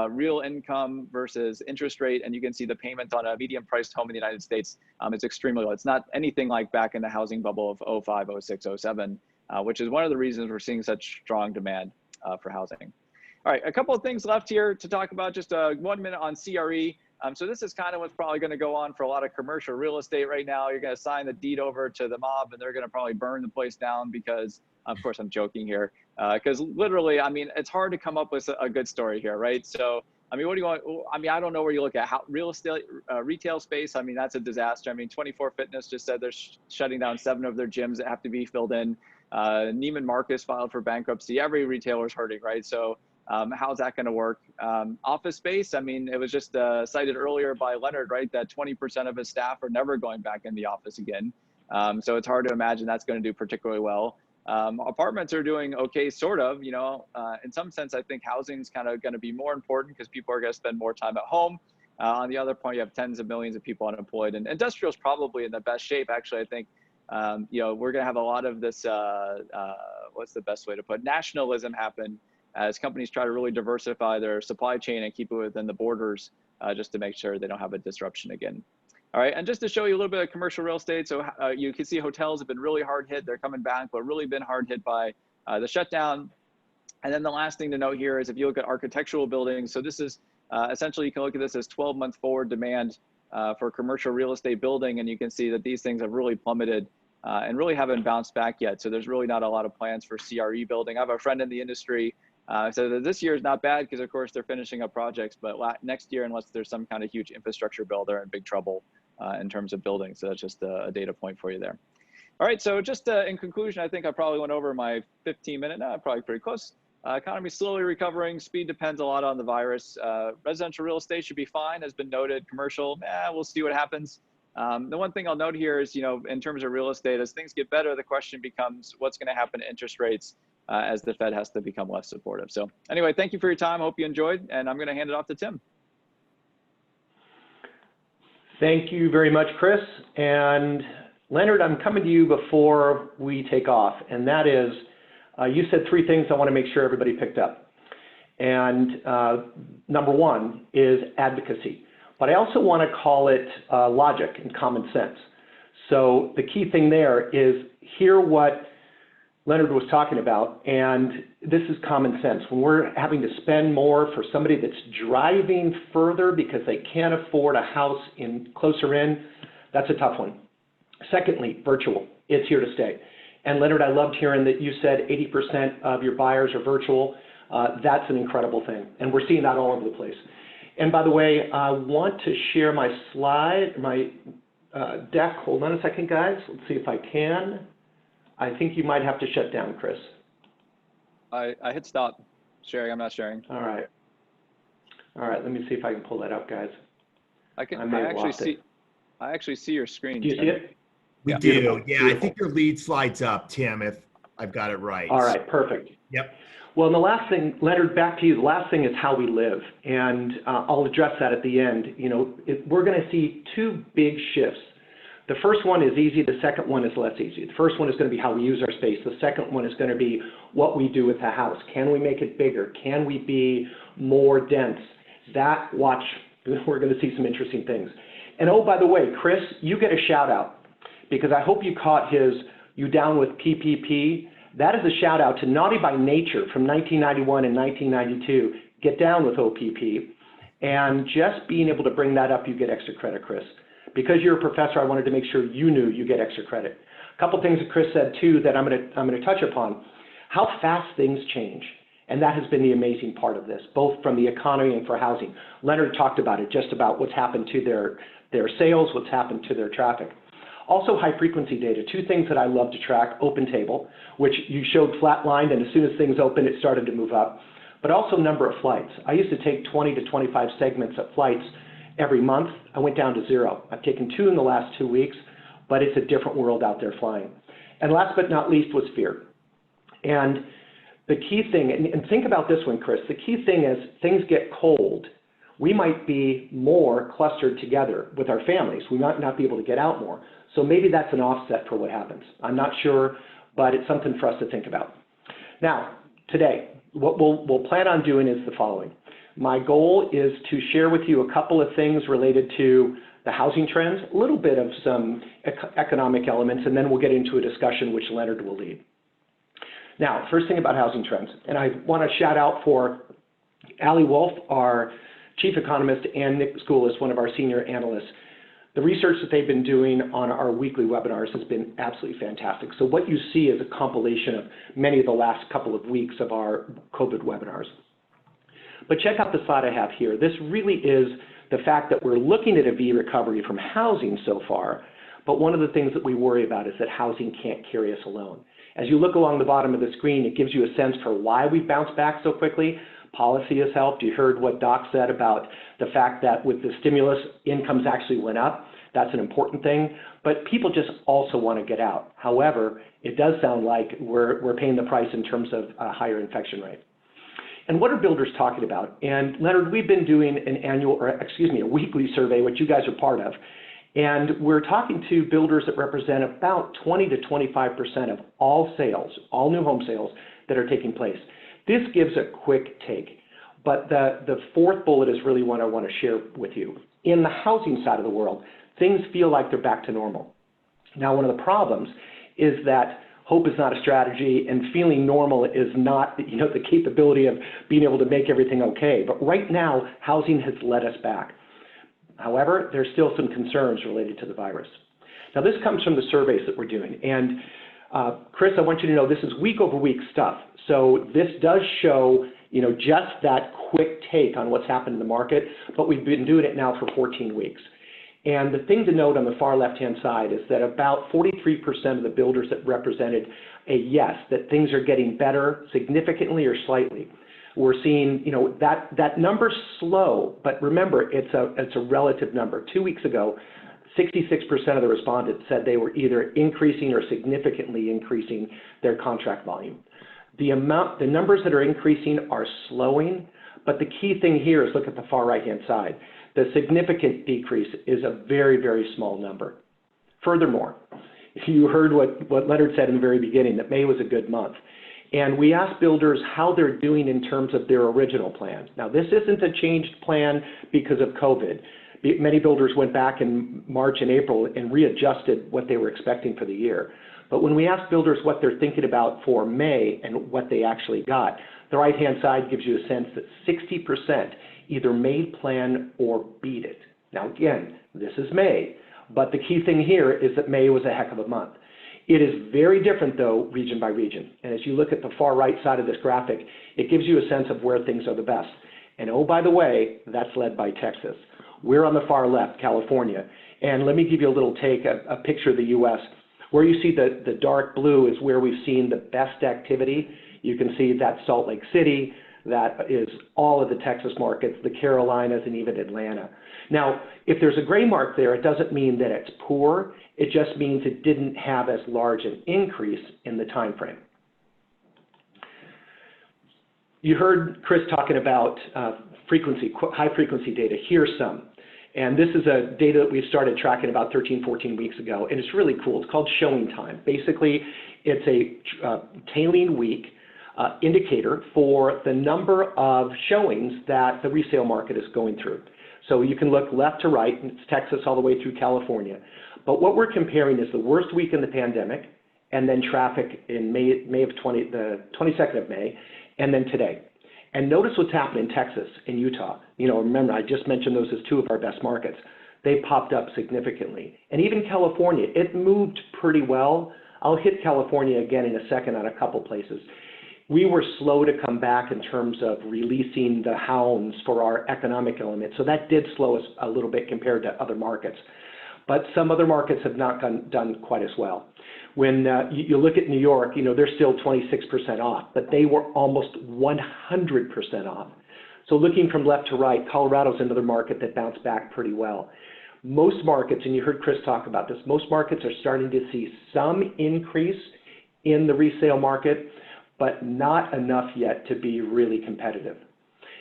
real income versus interest rate, and you can see the payment on a medium priced home in the United States is extremely low. It's not anything like back in the housing bubble of 05, 06, 07, which is one of the reasons we're seeing such strong demand for housing. All right, a couple of things left here to talk about, just 1 minute on CRE. So this is kind of what's probably going to go on for a lot of commercial real estate right now. You're going to sign the deed over to the mob and they're going to probably burn the place down because, of course, I'm joking here, because literally, I mean, it's hard to come up with a good story here, right? So, I mean, what do you want? I mean, I don't know where you look at. How, real estate, retail space, I mean, that's a disaster. I mean, 24 Fitness just said they're shutting down 7 of their gyms that have to be filled in. Neiman Marcus filed for bankruptcy. Every retailer's hurting, right? So how's that going to work? Office space, I mean, it was just cited earlier by Leonard, right, that 20% of his staff are never going back in the office again. So it's hard to imagine that's going to do particularly well. Apartments are doing okay, sort of, in some sense. I think housing is kind of going to be more important because people are going to spend more time at home. On the other point, you have tens of millions of people unemployed, and industrial is probably in the best shape. Actually, I think, we're going to have a lot of this, what's the best way to put it? Nationalism happen as companies try to really diversify their supply chain and keep it within the borders just to make sure they don't have a disruption again. All right, and just to show you a little bit of commercial real estate, so you can see hotels have been really hard hit. They're coming back, but really been hard hit by the shutdown. And then the last thing to note here is if you look at architectural buildings, so this is essentially, you can look at this as 12-month forward demand for commercial real estate building, and you can see that these things have really plummeted and really haven't bounced back yet. So there's really not a lot of plans for CRE building. I have a friend in the industry so that this year is not bad because, of course, they're finishing up projects, but next year, unless there's some kind of huge infrastructure bill, they're in big trouble in terms of building. So that's just a data point for you there. All right, so just in conclusion, I think I probably went over my 15-minute, probably pretty close. Economy slowly recovering. Speed depends a lot on the virus. Residential real estate should be fine, has been noted. Commercial, we'll see what happens. The one thing I'll note here is, in terms of real estate, as things get better, the question becomes what's going to happen to interest rates as the Fed has to become less supportive. So anyway, thank you for your time. Hope you enjoyed, and I'm going to hand it off to Tim. Thank you very much, Chris. And Leonard, I'm coming to you before we take off, and that is, you said three things I want to make sure everybody picked up. And number one is advocacy. But I also want to call it logic and common sense. So the key thing there is hear what Leonard was talking about, and this is common sense. When we're having to spend more for somebody that's driving further because they can't afford a house closer in, that's a tough one. Secondly, virtual. It's here to stay. And Leonard, I loved hearing that you said 80% of your buyers are virtual. That's an incredible thing. And we're seeing that all over the place. And by the way, I want to share my deck. Hold on a second, guys. Let's see if I can. I think you might have to shut down, Chris. I hit stop sharing. I'm not sharing. All right. All right. Let me see if I can pull that up, guys. I actually see your screen. Do you see it? We do. Beautiful. Yeah, Beautiful. I think your lead slides up, Tim, if I've got it right. All right. Perfect. Yep. Well, and the last thing, Leonard, back to you. The last thing is how we live, and I'll address that at the end. We're going to see two big shifts. The first one is easy. The second one is less easy. The first one is going to be how we use our space. The second one is going to be what we do with the house. Can we make it bigger? Can we be more dense? We're going to see some interesting things. And oh, by the way, Chris, you get a shout out because I hope you caught you down with PPP. That is a shout out to Naughty by Nature from 1991 and 1992. Get down with OPP. And just being able to bring that up, you get extra credit, Chris. Because you're a professor, I wanted to make sure you knew you get extra credit. A couple things that Chris said too that I'm going to touch upon. How fast things change. And that has been the amazing part of this, both from the economy and for housing. Leonard talked about it, just about what's happened to their sales, what's happened to their traffic. Also high frequency data, two things that I love to track, OpenTable, which you showed flatlined, and as soon as things opened, it started to move up. But also number of flights. I used to take 20 to 25 segments of flights every month. I went down to 0. I've taken 2 in the last 2 weeks, but it's a different world out there flying. And last but not least was fear. And the key thing, and think about this one, Chris, the key thing is things get cold. We might be more clustered together with our families. We might not be able to get out more. So maybe that's an offset for what happens. I'm not sure, but it's something for us to think about. Now, today, what we'll plan on doing is the following. My goal is to share with you a couple of things related to the housing trends, a little bit of some economic elements, and then we'll get into a discussion which Leonard will lead. Now, first thing about housing trends, and I want to shout out for Ali Wolf, our chief economist, and Nick School is one of our senior analysts. The research that they've been doing on our weekly webinars has been absolutely fantastic. So what you see is a compilation of many of the last couple of weeks of our COVID webinars. But check out the slide I have here. This really is the fact that we're looking at a V recovery from housing so far, but one of the things that we worry about is that housing can't carry us alone. As you look along the bottom of the screen, it gives you a sense for why we've bounced back so quickly. Policy has helped. You heard what Doc said about the fact that with the stimulus, incomes actually went up. That's an important thing. But people just also want to get out. However, it does sound like we're paying the price in terms of a higher infection rate. And what are builders talking about? And Leonard, we've been doing a weekly survey, which you guys are part of. And we're talking to builders that represent about 20 to 25% of all sales, all new home sales that are taking place. This gives a quick take, but the fourth bullet is really what I want to share with you. In the housing side of the world, things feel like they're back to normal. Now, one of the problems is that hope is not a strategy, and feeling normal is not, the capability of being able to make everything okay. But right now, housing has led us back. However, there's still some concerns related to the virus. Now, this comes from the surveys that we're doing. And Chris, I want you to know this is week over week stuff. So this does show, just that quick take on what's happened in the market, but we've been doing it now for 14 weeks. And the thing to note on the far left-hand side is that about 43% of the builders that represented a yes, that things are getting better significantly or slightly. We're seeing, that number's slow, but remember, it's a relative number. 2 weeks ago, 66% of the respondents said they were either increasing or significantly increasing their contract volume. The numbers that are increasing are slowing, but the key thing here is look at the far right-hand side. The significant decrease is a very, very small number. Furthermore, you heard what Leonard said in the very beginning, that May was a good month. And we asked builders how they're doing in terms of their original plan. Now, this isn't a changed plan because of COVID. Many builders went back in March and April and readjusted what they were expecting for the year. But when we ask builders what they're thinking about for May and what they actually got, the right-hand side gives you a sense that 60% either made plan or beat it. Now, again, this is May, but the key thing here is that May was a heck of a month. It is very different, though, region by region. And as you look at the far right side of this graphic, it gives you a sense of where things are the best. And oh, by the way, that's led by Texas. We're on the far left, California. And let me give you a little a picture of the U.S. Where you see the dark blue is where we've seen the best activity. You can see that Salt Lake City, that is all of the Texas markets, the Carolinas, and even Atlanta. Now, if there's a gray mark there, it doesn't mean that it's poor. It just means it didn't have as large an increase in the time frame. You heard Chris talking about high frequency data. Here's some. And this is a data that we started tracking about 13, 14 weeks ago, and it's really cool. It's called showing time. Basically, it's a tailing week indicator for the number of showings that the resale market is going through. So you can look left to right, and it's Texas all the way through California. But what we're comparing is the worst week in the pandemic, and then traffic in the 22nd of May, and then today. And notice what's happened in Texas and Utah. Remember, I just mentioned those as two of our best markets. They popped up significantly. And even California, it moved pretty well. I'll hit California again in a second on a couple places. We were slow to come back in terms of releasing the hounds for our economic element. So that did slow us a little bit compared to other markets. But some other markets have not done quite as well. When you look at New York, they're still 26% off, but they were almost 100% off. So looking from left to right, Colorado's another market that bounced back pretty well. Most markets, and you heard Chris talk about this, most markets are starting to see some increase in the resale market, but not enough yet to be really competitive.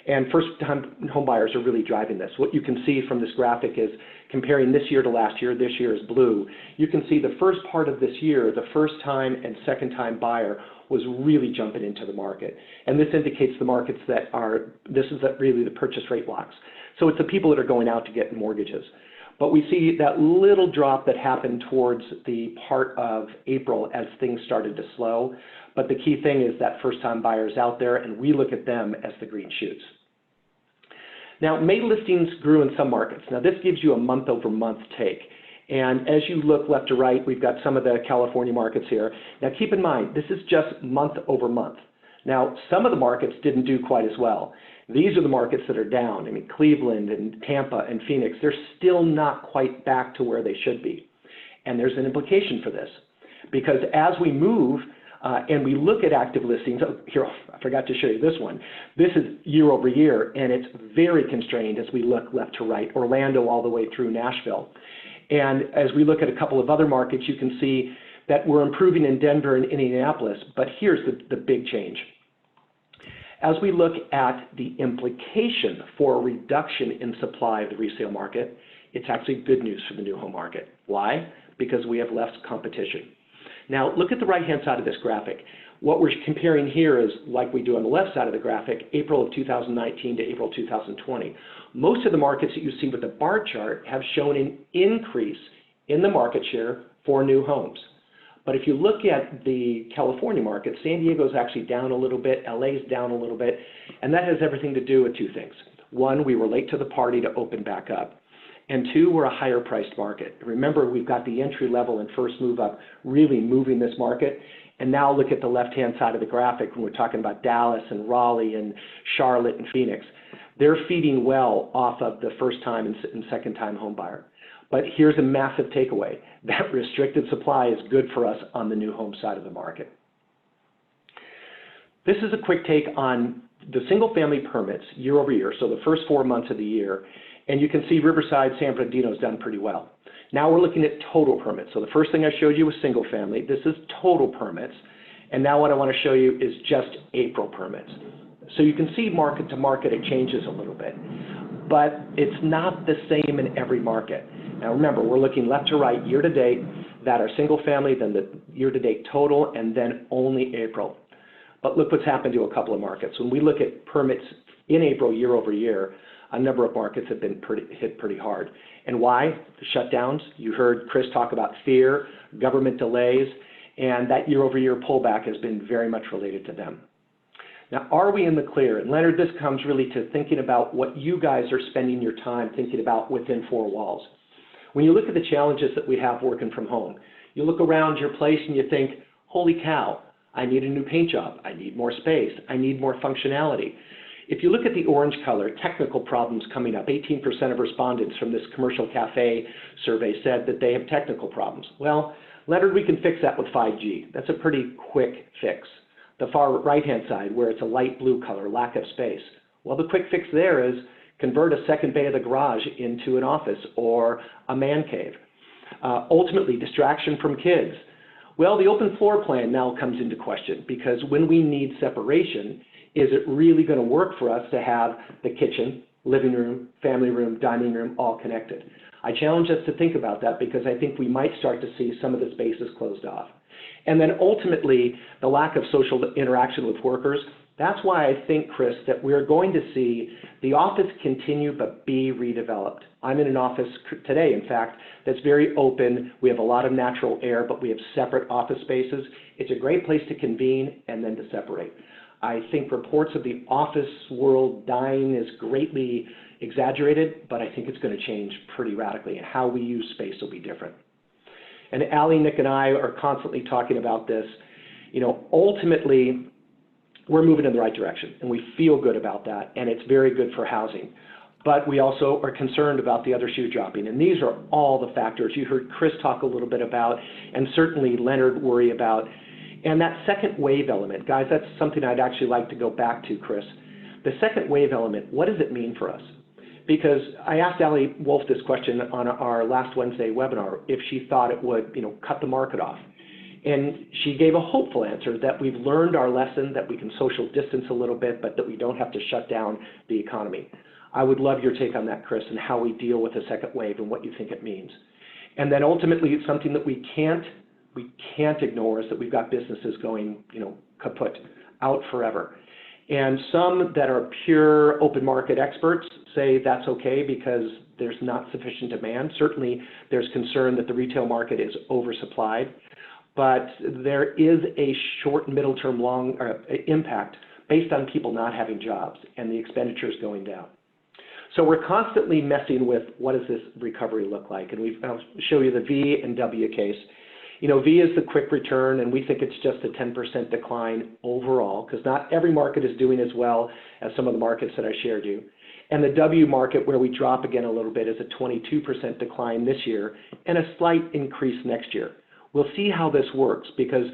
And first-time home buyers are really driving this. What you can see from this graphic is comparing this year to last year. This year is blue. You can see the first part of this year, the first-time and second-time buyer was really jumping into the market. And this indicates the markets that this is really the purchase rate blocks. So it's the people that are going out to get mortgages. But we see that little drop that happened towards the part of April as things started to slow. But the key thing is that first-time buyers out there, and we look at them as the green shoots. Now, May listings grew in some markets. Now, this gives you a month-over-month take. And as you look left to right, we've got some of the California markets here. Now, keep in mind, this is just month-over-month. Now, some of the markets didn't do quite as well. These are the markets that are down. I mean, Cleveland and Tampa and Phoenix, they're still not quite back to where they should be. And there's an implication for this. Because as we move, and we look at active listings, here, I forgot to show you this one. This is year over year, and it's very constrained as we look left to right, Orlando all the way through Nashville. And as we look at a couple of other markets, you can see that we're improving in Denver and Indianapolis, but here's the big change. As we look at the implication for a reduction in supply of the resale market, it's actually good news for the new home market. Why? Because we have less competition. Now, look at the right-hand side of this graphic. What we're comparing here is, like we do on the left side of the graphic, April of 2019 to April 2020. Most of the markets that you see with the bar chart have shown an increase in the market share for new homes. But if you look at the California market, San Diego's actually down a little bit, LA's down a little bit, and that has everything to do with two things. One, we were late to the party to open back up. And two, we're a higher priced market. Remember, we've got the entry level and first move up really moving this market. And now look at the left-hand side of the graphic when we're talking about Dallas and Raleigh and Charlotte and Phoenix. They're feeding well off of the first time and second time home buyer. But here's a massive takeaway. That restricted supply is good for us on the new home side of the market. This is a quick take on the single family permits year over year, so the first 4 months of the year, and you can see Riverside, San Bernardino's done pretty well. Now we're looking at total permits. So the first thing I showed you was single family. This is total permits. And now what I want to show you is just April permits. So you can see market to market, it changes a little bit, but it's not the same in every market. Now remember, we're looking left to right, year to date, that are single family, then the year to date total, and then only April. But look what's happened to a couple of markets. When we look at permits in April year over year, a number of markets have been hit pretty hard. And why? The shutdowns. You heard Chris talk about fear, government delays, and that year over year pullback has been very much related to them. Now, are we in the clear? And Leonard, this comes really to thinking about what you guys are spending your time thinking about within four walls. When you look at the challenges that we have working from home, you look around your place and you think, holy cow, I need a new paint job. I need more space. I need more functionality. If you look at the orange color, technical problems coming up, 18% of respondents from this commercial cafe survey said that they have technical problems. Well, Leonard, we can fix that with 5G. That's a pretty quick fix. The far right-hand side, where it's a light blue color, lack of space. Well, the quick fix there is convert a second bay of the garage into an office or a man cave. Ultimately, distraction from kids. Well, the open floor plan now comes into question, because when we need separation, is it really going to work for us to have the kitchen, living room, family room, dining room all connected? I challenge us to think about that, because I think we might start to see some of the spaces closed off. And then ultimately, the lack of social interaction with workers. That's why I think, Chris, that we're going to see the office continue but be redeveloped. I'm in an office today, in fact, that's very open. We have a lot of natural air, but we have separate office spaces. It's a great place to convene and then to separate. I think reports of the office world dying is greatly exaggerated, but I think it's going to change pretty radically, and how we use space will be different. And Allie, Nick, and I are constantly talking about this. You know, ultimately, we're moving in the right direction, and we feel good about that, and it's very good for housing. But we also are concerned about the other shoe dropping, and these are all the factors you heard Chris talk a little bit about, and certainly Leonard worry about. And that second wave element, guys, that's something I'd actually like to go back to, Chris. The second wave element, what does it mean for us? Because I asked Allie Wolf this question on our last Wednesday webinar, if she thought it would, cut the market off. And she gave a hopeful answer that we've learned our lesson, that we can social distance a little bit, but that we don't have to shut down the economy. I would love your take on that, Chris, and how we deal with the second wave and what you think it means. And then ultimately, it's something that we can't ignore, is that we've got businesses going, kaput, out forever. And some that are pure open market experts say that's okay because there's not sufficient demand. Certainly, there's concern that the retail market is oversupplied, but there is a short, middle term, long impact based on people not having jobs and the expenditures going down. So we're constantly messing with what does this recovery look like, and I'll show you the V and W case. V is the quick return, and we think it's just a 10% decline overall, because not every market is doing as well as some of the markets that I shared you. And the W market, where we drop again a little bit, is a 22% decline this year and a slight increase next year. We'll see how this works, because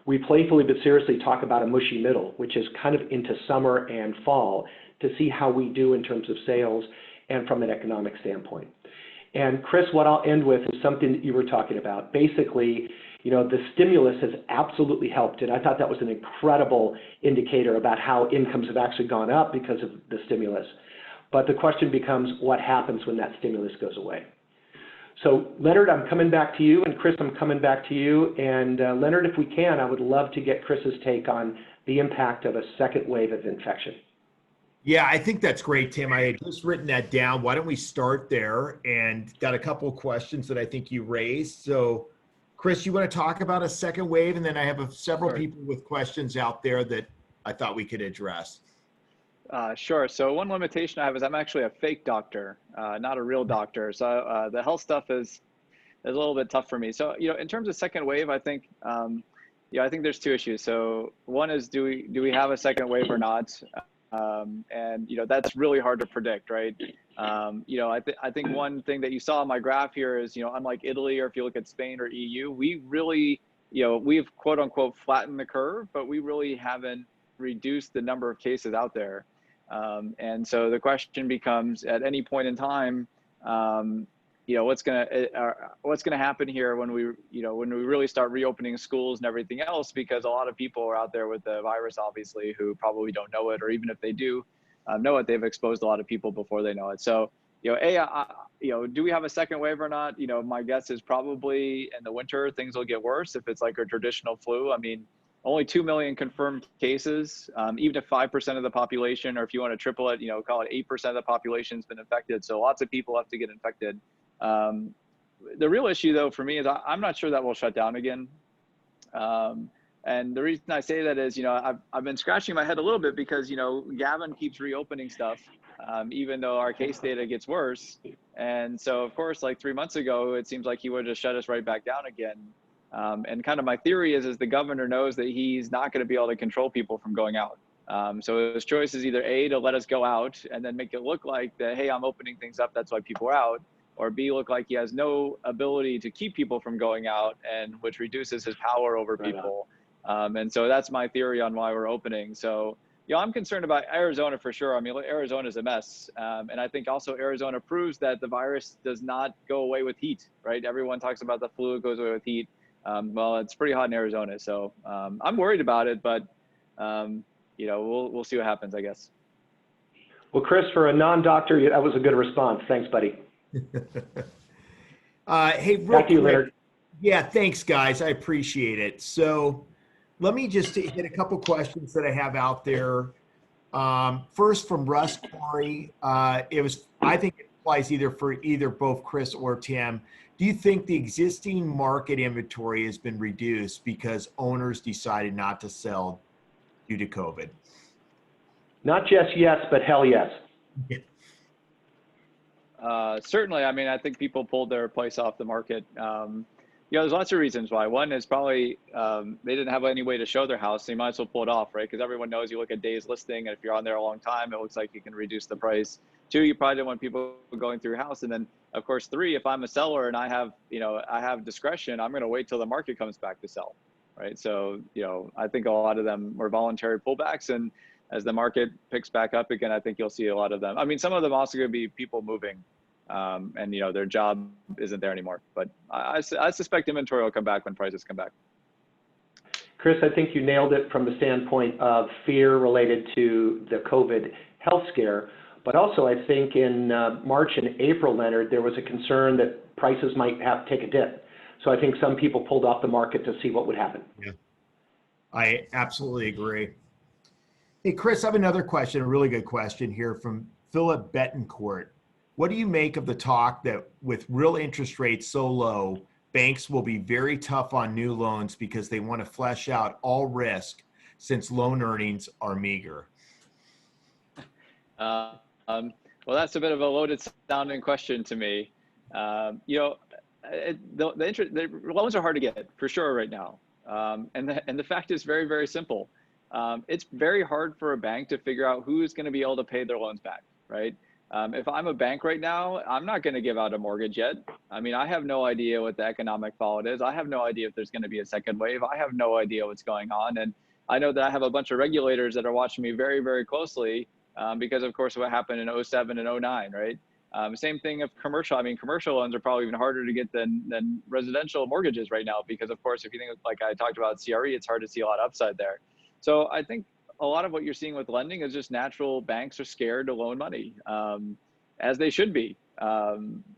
we playfully but seriously talk about a mushy middle, which is kind of into summer and fall, to see how we do in terms of sales and from an economic standpoint. And Chris, what I'll end with is something that you were talking about. Basically, the stimulus has absolutely helped, and I thought that was an incredible indicator about how incomes have actually gone up because of the stimulus. But the question becomes, what happens when that stimulus goes away? So Leonard, I'm coming back to you, and Chris, I'm coming back to you. And Leonard, if we can, I would love to get Chris's take on the impact of a second wave of infection. Yeah, I think that's great, Tim. I had just written that down. Why don't we start there? And got a couple of questions that I think you raised. So, Chris, you want to talk about a second wave? And then I have several people with questions out there that I thought we could address. Sure. So one limitation I have is I'm actually a fake doctor, not a real doctor. So the health stuff is a little bit tough for me. So, in terms of second wave, I think, I think there's two issues. So one is, do we have a second wave or not? And that's really hard to predict, right? I think one thing that you saw on my graph here is, unlike Italy, or if you look at Spain or EU, we really, we've quote unquote flattened the curve, but we really haven't reduce the number of cases out there. And so the question becomes, at any point in time, what's going to happen here when we really start reopening schools and everything else, because a lot of people are out there with the virus, obviously, who probably don't know it, or even if they do know it, they've exposed a lot of people before they know it. So, do we have a second wave or not? My guess is probably in the winter, things will get worse if it's like a traditional flu. I mean, only 2 million confirmed cases, even if 5% of the population, or if you want to triple it, call it 8% of the population has been infected. So lots of people have to get infected. The real issue, though, for me is I'm not sure that will shut down again. And the reason I say that is, I've been scratching my head a little bit because, Gavin keeps reopening stuff, even though our case data gets worse. And so, of course, like 3 months ago, it seems like he would have shut us right back down again. And kind of my theory is the governor knows that he's not going to be able to control people from going out. So his choice is either A, to let us go out and then make it look like that, hey, I'm opening things up, that's why people are out, or B, look like he has no ability to keep people from going out, and which reduces his power over people. And so that's my theory on why we're opening. So, I'm concerned about Arizona for sure. I mean, Arizona's a mess. And I think also Arizona proves that the virus does not go away with heat, right? Everyone talks about the flu goes away with heat. Well, it's pretty hot in Arizona. So I'm worried about it, but, we'll see what happens, I guess. Well, Chris, for a non-doctor, that was a good response. Thanks, buddy. Hey, back to you, Leonard. Yeah, thanks, guys. I appreciate it. So let me just hit a couple questions that I have out there. First, from Russ Corey, I think it applies either for both Chris or Tim. Do you think the existing market inventory has been reduced because owners decided not to sell due to COVID? Not just yes, but hell yes. Yeah. Certainly. I mean, I think people pulled their place off the market. There's lots of reasons why. One is probably they didn't have any way to show their house, so you might as well pull it off, right? Because everyone knows you look at days listing, and if you're on there a long time, it looks like you can reduce the price. Two, you probably didn't want people going through your house. And then, of course, three, if I'm a seller and I have discretion, I'm going to wait till the market comes back to sell, right? So, I think a lot of them were voluntary pullbacks, and as the market picks back up again, I think you'll see a lot of them. I mean, some of them also going to be people moving. And their job isn't there anymore. But I suspect inventory will come back when prices come back. Chris, I think you nailed it from the standpoint of fear related to the COVID health scare. But also, I think in March and April, Leonard, there was a concern that prices might have to take a dip. So I think some people pulled off the market to see what would happen. Yeah, I absolutely agree. Hey, Chris, I have another question, a really good question here from Philip Betancourt. What do you make of the talk that with real interest rates so low, banks will be very tough on new loans because they want to flesh out all risk since loan earnings are meager? Well, that's a bit of a loaded sounding question to me. The loans are hard to get for sure right now. And the fact is very, very simple. It's very hard for a bank to figure out who's going to be able to pay their loans back, right? If I'm a bank right now, I'm not going to give out a mortgage yet. I mean, I have no idea what the economic fallout is. I have no idea if there's going to be a second wave. I have no idea what's going on. And I know that I have a bunch of regulators that are watching me very, very closely because, of course, what happened in 07 and 09, right? Same thing of commercial. I mean, commercial loans are probably even harder to get than residential mortgages right now because, of course, if you think like I talked about CRE, it's hard to see a lot of upside there. So I think a lot of what you're seeing with lending is just natural. Banks are scared to loan money, as they should be,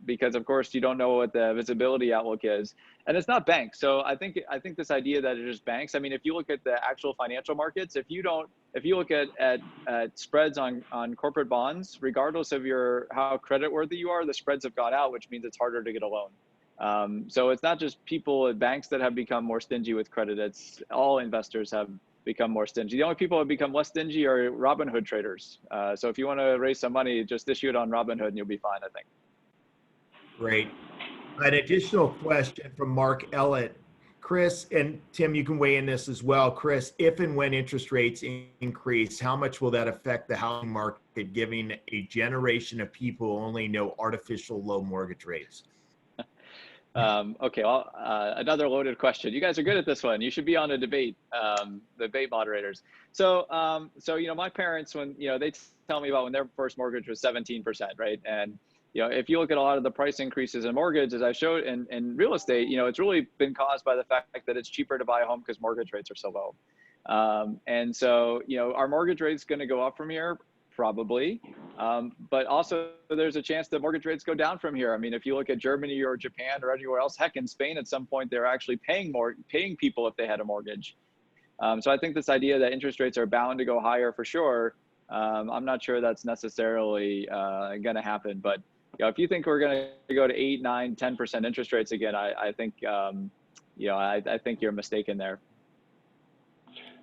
because of course you don't know what the visibility outlook is, and it's not banks. So I think this idea that it is banks. I mean, if you look at the actual financial markets, if you look at spreads on corporate bonds, regardless of how creditworthy you are, the spreads have gone out, which means it's harder to get a loan. So it's not just people at banks that have become more stingy with credit. It's all investors have become more stingy. The only people who have become less stingy are Robinhood traders. So if you want to raise some money, just issue it on Robinhood and you'll be fine, I think. Great. An additional question from Mark Ellett. Chris, and Tim, you can weigh in this as well. Chris, if and when interest rates increase, how much will that affect the housing market, giving a generation of people who only know artificial low mortgage rates? Okay, well, another loaded question. You guys are good at this one. You should be on a debate, debate moderators. So, my parents, when, they tell me about when their first mortgage was 17%, right? And, if you look at a lot of the price increases in mortgage, as I showed in real estate, it's really been caused by the fact that it's cheaper to buy a home because mortgage rates are so low. And so, our mortgage rate's going to go up from here, probably. But also there's a chance that mortgage rates go down from here. I mean, if you look at Germany or Japan or anywhere else, heck, in Spain, at some point, they're actually paying people if they had a mortgage. So I think this idea that interest rates are bound to go higher for sure, I'm not sure that's necessarily going to happen. But if you think we're going to go to 8, 9, 10% interest rates again, I think, I think you're mistaken there.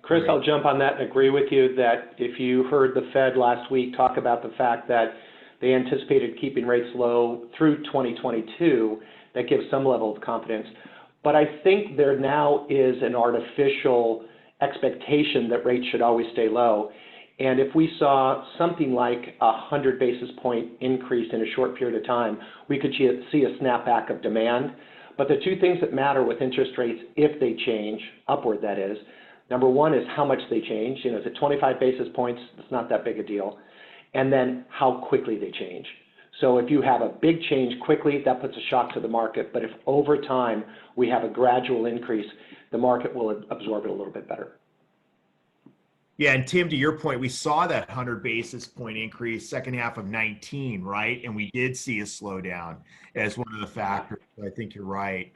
Chris, I'll jump on that and agree with you that if you heard the Fed last week talk about the fact that they anticipated keeping rates low through 2022, that gives some level of confidence. But I think there now is an artificial expectation that rates should always stay low. And if we saw something like 100 basis point increase in a short period of time, we could see a snapback of demand. But the two things that matter with interest rates, if they change, upward that is, number one is how much they change. Is it 25 basis points? It's not that big a deal. And then how quickly they change. So if you have a big change quickly, that puts a shock to the market. But if over time we have a gradual increase, the market will absorb it a little bit better. Yeah, and Tim, to your point, we saw that 100 basis point increase second half of 19, right? And we did see a slowdown as one of the factors. I think you're right.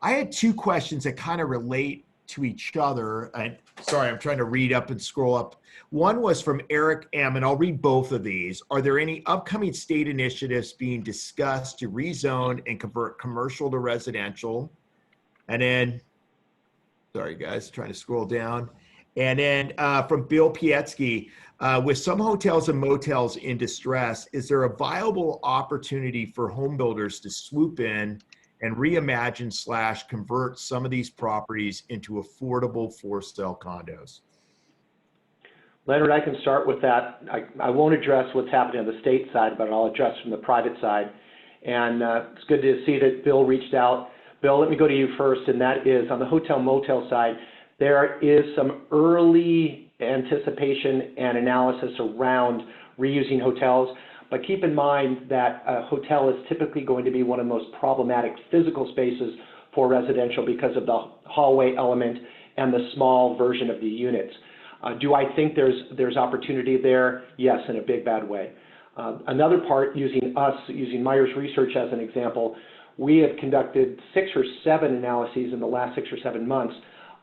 I had two questions that kind of relate to each other. Sorry, I'm trying to read up and scroll up. One was from Eric M, and I'll read both of these. Are there any upcoming state initiatives being discussed to rezone and convert commercial to residential? And then, sorry guys, trying to scroll down. And then from Bill Pietsky, with some hotels and motels in distress, is there a viable opportunity for home builders to swoop in and reimagine / convert some of these properties into affordable for-sale condos? Leonard, I can start with that. I won't address what's happening on the state side, but I'll address from the private side. And it's good to see that Bill reached out. Bill, let me go to you first, and that is on the hotel motel side, there is some early anticipation and analysis around reusing hotels. But keep in mind that a hotel is typically going to be one of the most problematic physical spaces for residential because of the hallway element and the small version of the units. Do I think there's opportunity there? Yes, in a big bad way. Another part, using Myers Research as an example, we have conducted 6 or 7 analyses in the last 6 or 7 months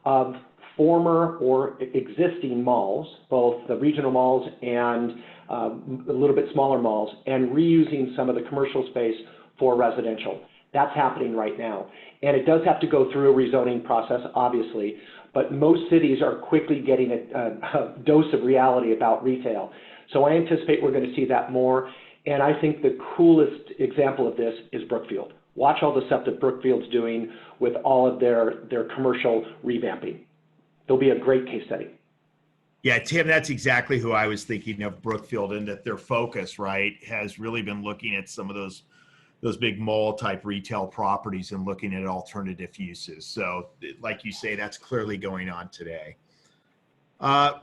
of former or existing malls, both the regional malls and a little bit smaller malls, and reusing some of the commercial space for residential. That's happening right now. And it does have to go through a rezoning process, obviously, but most cities are quickly getting a dose of reality about retail. So I anticipate we're going to see that more. And I think the coolest example of this is Brookfield. Watch all the stuff that Brookfield's doing with all of their commercial revamping. It'll be a great case study. Yeah, Tim, that's exactly who I was thinking of, Brookfield, and that their focus, right, has really been looking at some of those big mall type retail properties and looking at alternative uses. So like you say, that's clearly going on today.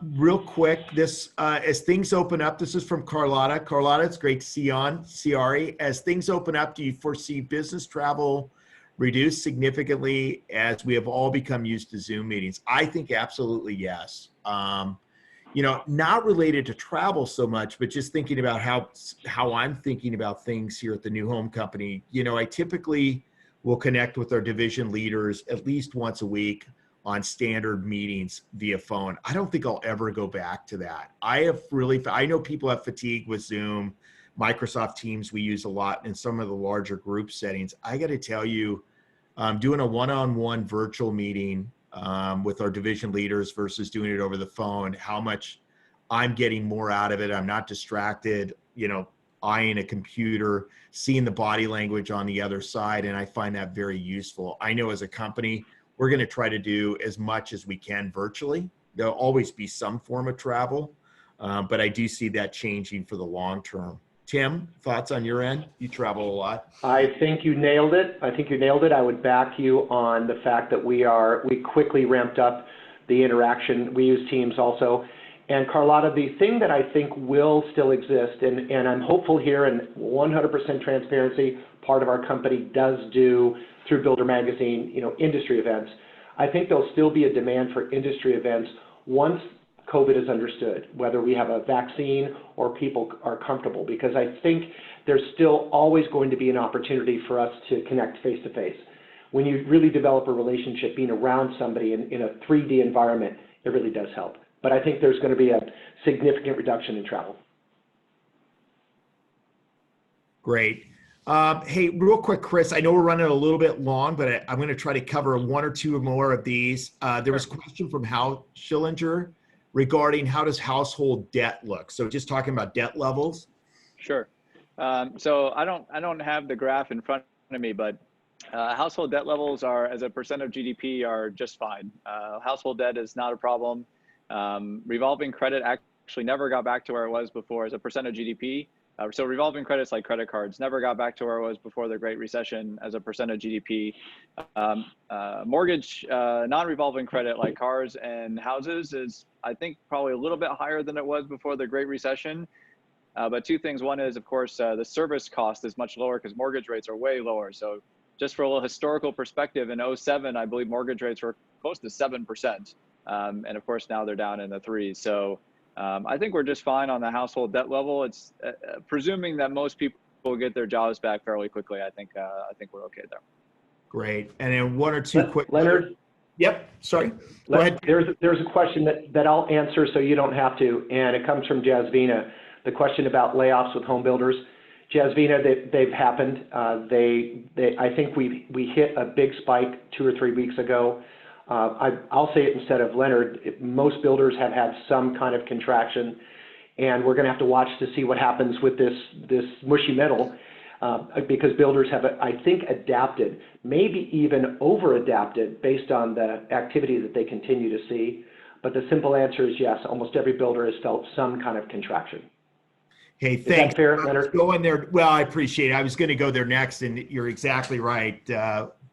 Real quick, this as things open up, this is from Carlotta. Carlotta, it's great to see you on. Ciari, as things open up, do you foresee business travel reduce significantly as we have all become used to Zoom meetings? I think absolutely yes. Not related to travel so much, but just thinking about how I'm thinking about things here at the new home company. I typically will connect with our division leaders at least once a week on standard meetings via phone. I don't think I'll ever go back to that. I know people have fatigue with Zoom, Microsoft Teams we use a lot in some of the larger group settings. I got to tell you, doing a one-on-one virtual meeting with our division leaders versus doing it over the phone, how much I'm getting more out of it. I'm not distracted, eyeing a computer, seeing the body language on the other side, and I find that very useful. I know as a company, we're going to try to do as much as we can virtually. There'll always be some form of travel, but I do see that changing for the long term. Tim, thoughts on your end? You travel a lot. I think you nailed it. I would back you on the fact that we quickly ramped up the interaction. We use Teams also. And Carlotta, the thing that I think will still exist, and I'm hopeful here, and 100% transparency, part of our company does do through Builder Magazine, industry events. I think there'll still be a demand for industry events once COVID is understood, whether we have a vaccine or people are comfortable, because I think there's still always going to be an opportunity for us to connect face to face. When you really develop a relationship, being around somebody in a 3D environment, it really does help. But I think there's going to be a significant reduction in travel. Great. Hey, real quick, Chris, I know we're running a little bit long, but I'm going to try to cover one or two more of these. There was a question from Hal Schillinger regarding how does household debt look? So just talking about debt levels. Sure. So I don't have the graph in front of me, but household debt levels are, as a percent of GDP, are just fine. Household debt is not a problem. Revolving credit actually never got back to where it was before as a percent of GDP. So revolving credits like credit cards never got back to where it was before the Great Recession as a percent of GDP. Mortgage, non-revolving credit like cars and houses is, I think, probably a little bit higher than it was before the Great Recession. But two things. One is, of course, the service cost is much lower because mortgage rates are way lower. So just for a little historical perspective, in 2007, I believe mortgage rates were close to 7%. And of course, now they're down in the 3s. So I think we're just fine on the household debt level. It's presuming that most people will get their jobs back fairly quickly. I think we're okay there. Great. And then one or two quick. Leonard? Yep. Sorry. Go ahead. There's a question that I'll answer so you don't have to, and it comes from Jasvina. The question about layoffs with home builders. Jasvina, they've happened. I think we hit a big spike 2 or 3 weeks ago. I'll say it instead of Leonard. Most builders have had some kind of contraction, and we're going to have to watch to see what happens with this mushy middle, because builders have, I think, adapted, maybe even over-adapted based on the activity that they continue to see. But the simple answer is yes, almost every builder has felt some kind of contraction. Hey, thanks. Is that fair, Leonard? Going there. Well, I appreciate it. I was going to go there next, and you're exactly right.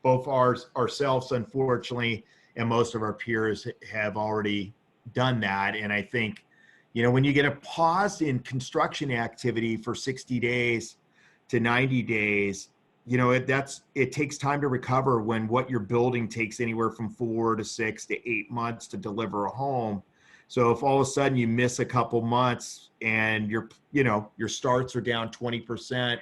Both ourselves, unfortunately, and most of our peers have already done that. And I think, when you get a pause in construction activity for 60 days to 90 days, it takes time to recover when what you're building takes anywhere from 4 to 6 to 8 months to deliver a home. So if all of a sudden you miss a couple months and your starts are down 20%,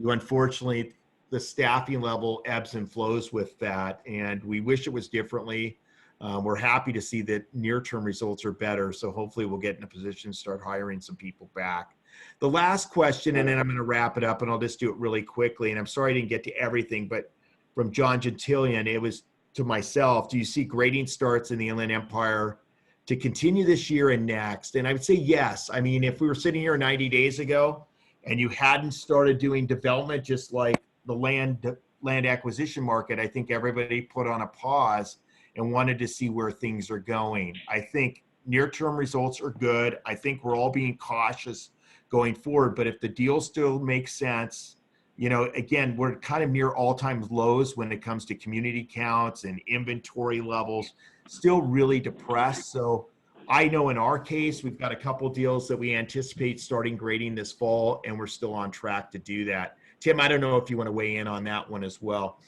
unfortunately, the staffing level ebbs and flows with that. And we wish it was differently. We're happy to see that near-term results are better. So hopefully we'll get in a position to start hiring some people back. The last question, and then I'm going to wrap it up, and I'll just do it really quickly. And I'm sorry I didn't get to everything, but from John Gentilian, it was to myself, do you see grading starts in the Inland Empire to continue this year and next? And I would say yes. I mean, if we were sitting here 90 days ago and you hadn't started doing development, just like the land acquisition market, I think everybody put on a pause and wanted to see where things are going. I think near-term results are good. I think we're all being cautious going forward, but if the deal still makes sense, again, we're kind of near all-time lows when it comes to community counts and inventory levels, still really depressed. So I know in our case, we've got a couple deals that we anticipate starting grading this fall, and we're still on track to do that. Tim, I don't know if you want to weigh in on that one as well.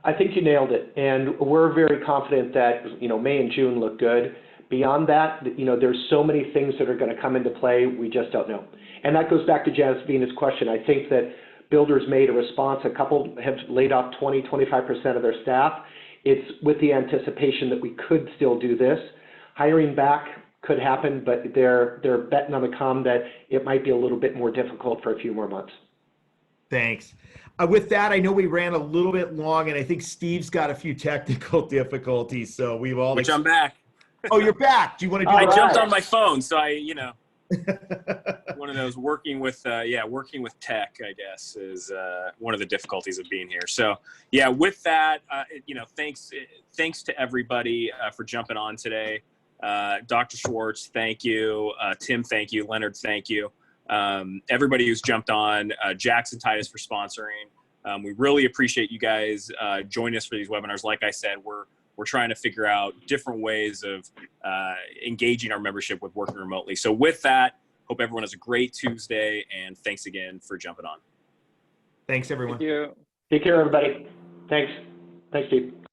I think you nailed it, and we're very confident that May and June look good. Beyond that, there's so many things that are going to come into play, we just don't know. And that goes back to Jasvina's question. I think that builders made a response. A couple have laid off 20-25% of their staff. It's with the anticipation that we could still do this. Hiring back could happen, but they're betting on the come that it might be a little bit more difficult for a few more months. Thanks. With that, I know we ran a little bit long, and I think Steve's got a few technical difficulties, so we've all. Which I'm back. Oh, you're back. Do you want to do? I jumped on my phone, so one of those working with tech, I guess, is one of the difficulties of being here. So yeah, with that, thanks to everybody for jumping on today. Dr. Schwartz, thank you. Tim, thank you. Leonard, thank you. everybody who's jumped on, Jackson Titus for sponsoring. We really appreciate you guys joining us for these webinars. Like I said, we're trying to figure out different ways of engaging our membership with working remotely. So with that, hope everyone has a great Tuesday, and thanks again for jumping on. Thanks, everyone. Thank you. Take care, everybody. Thanks. Thanks, Steve.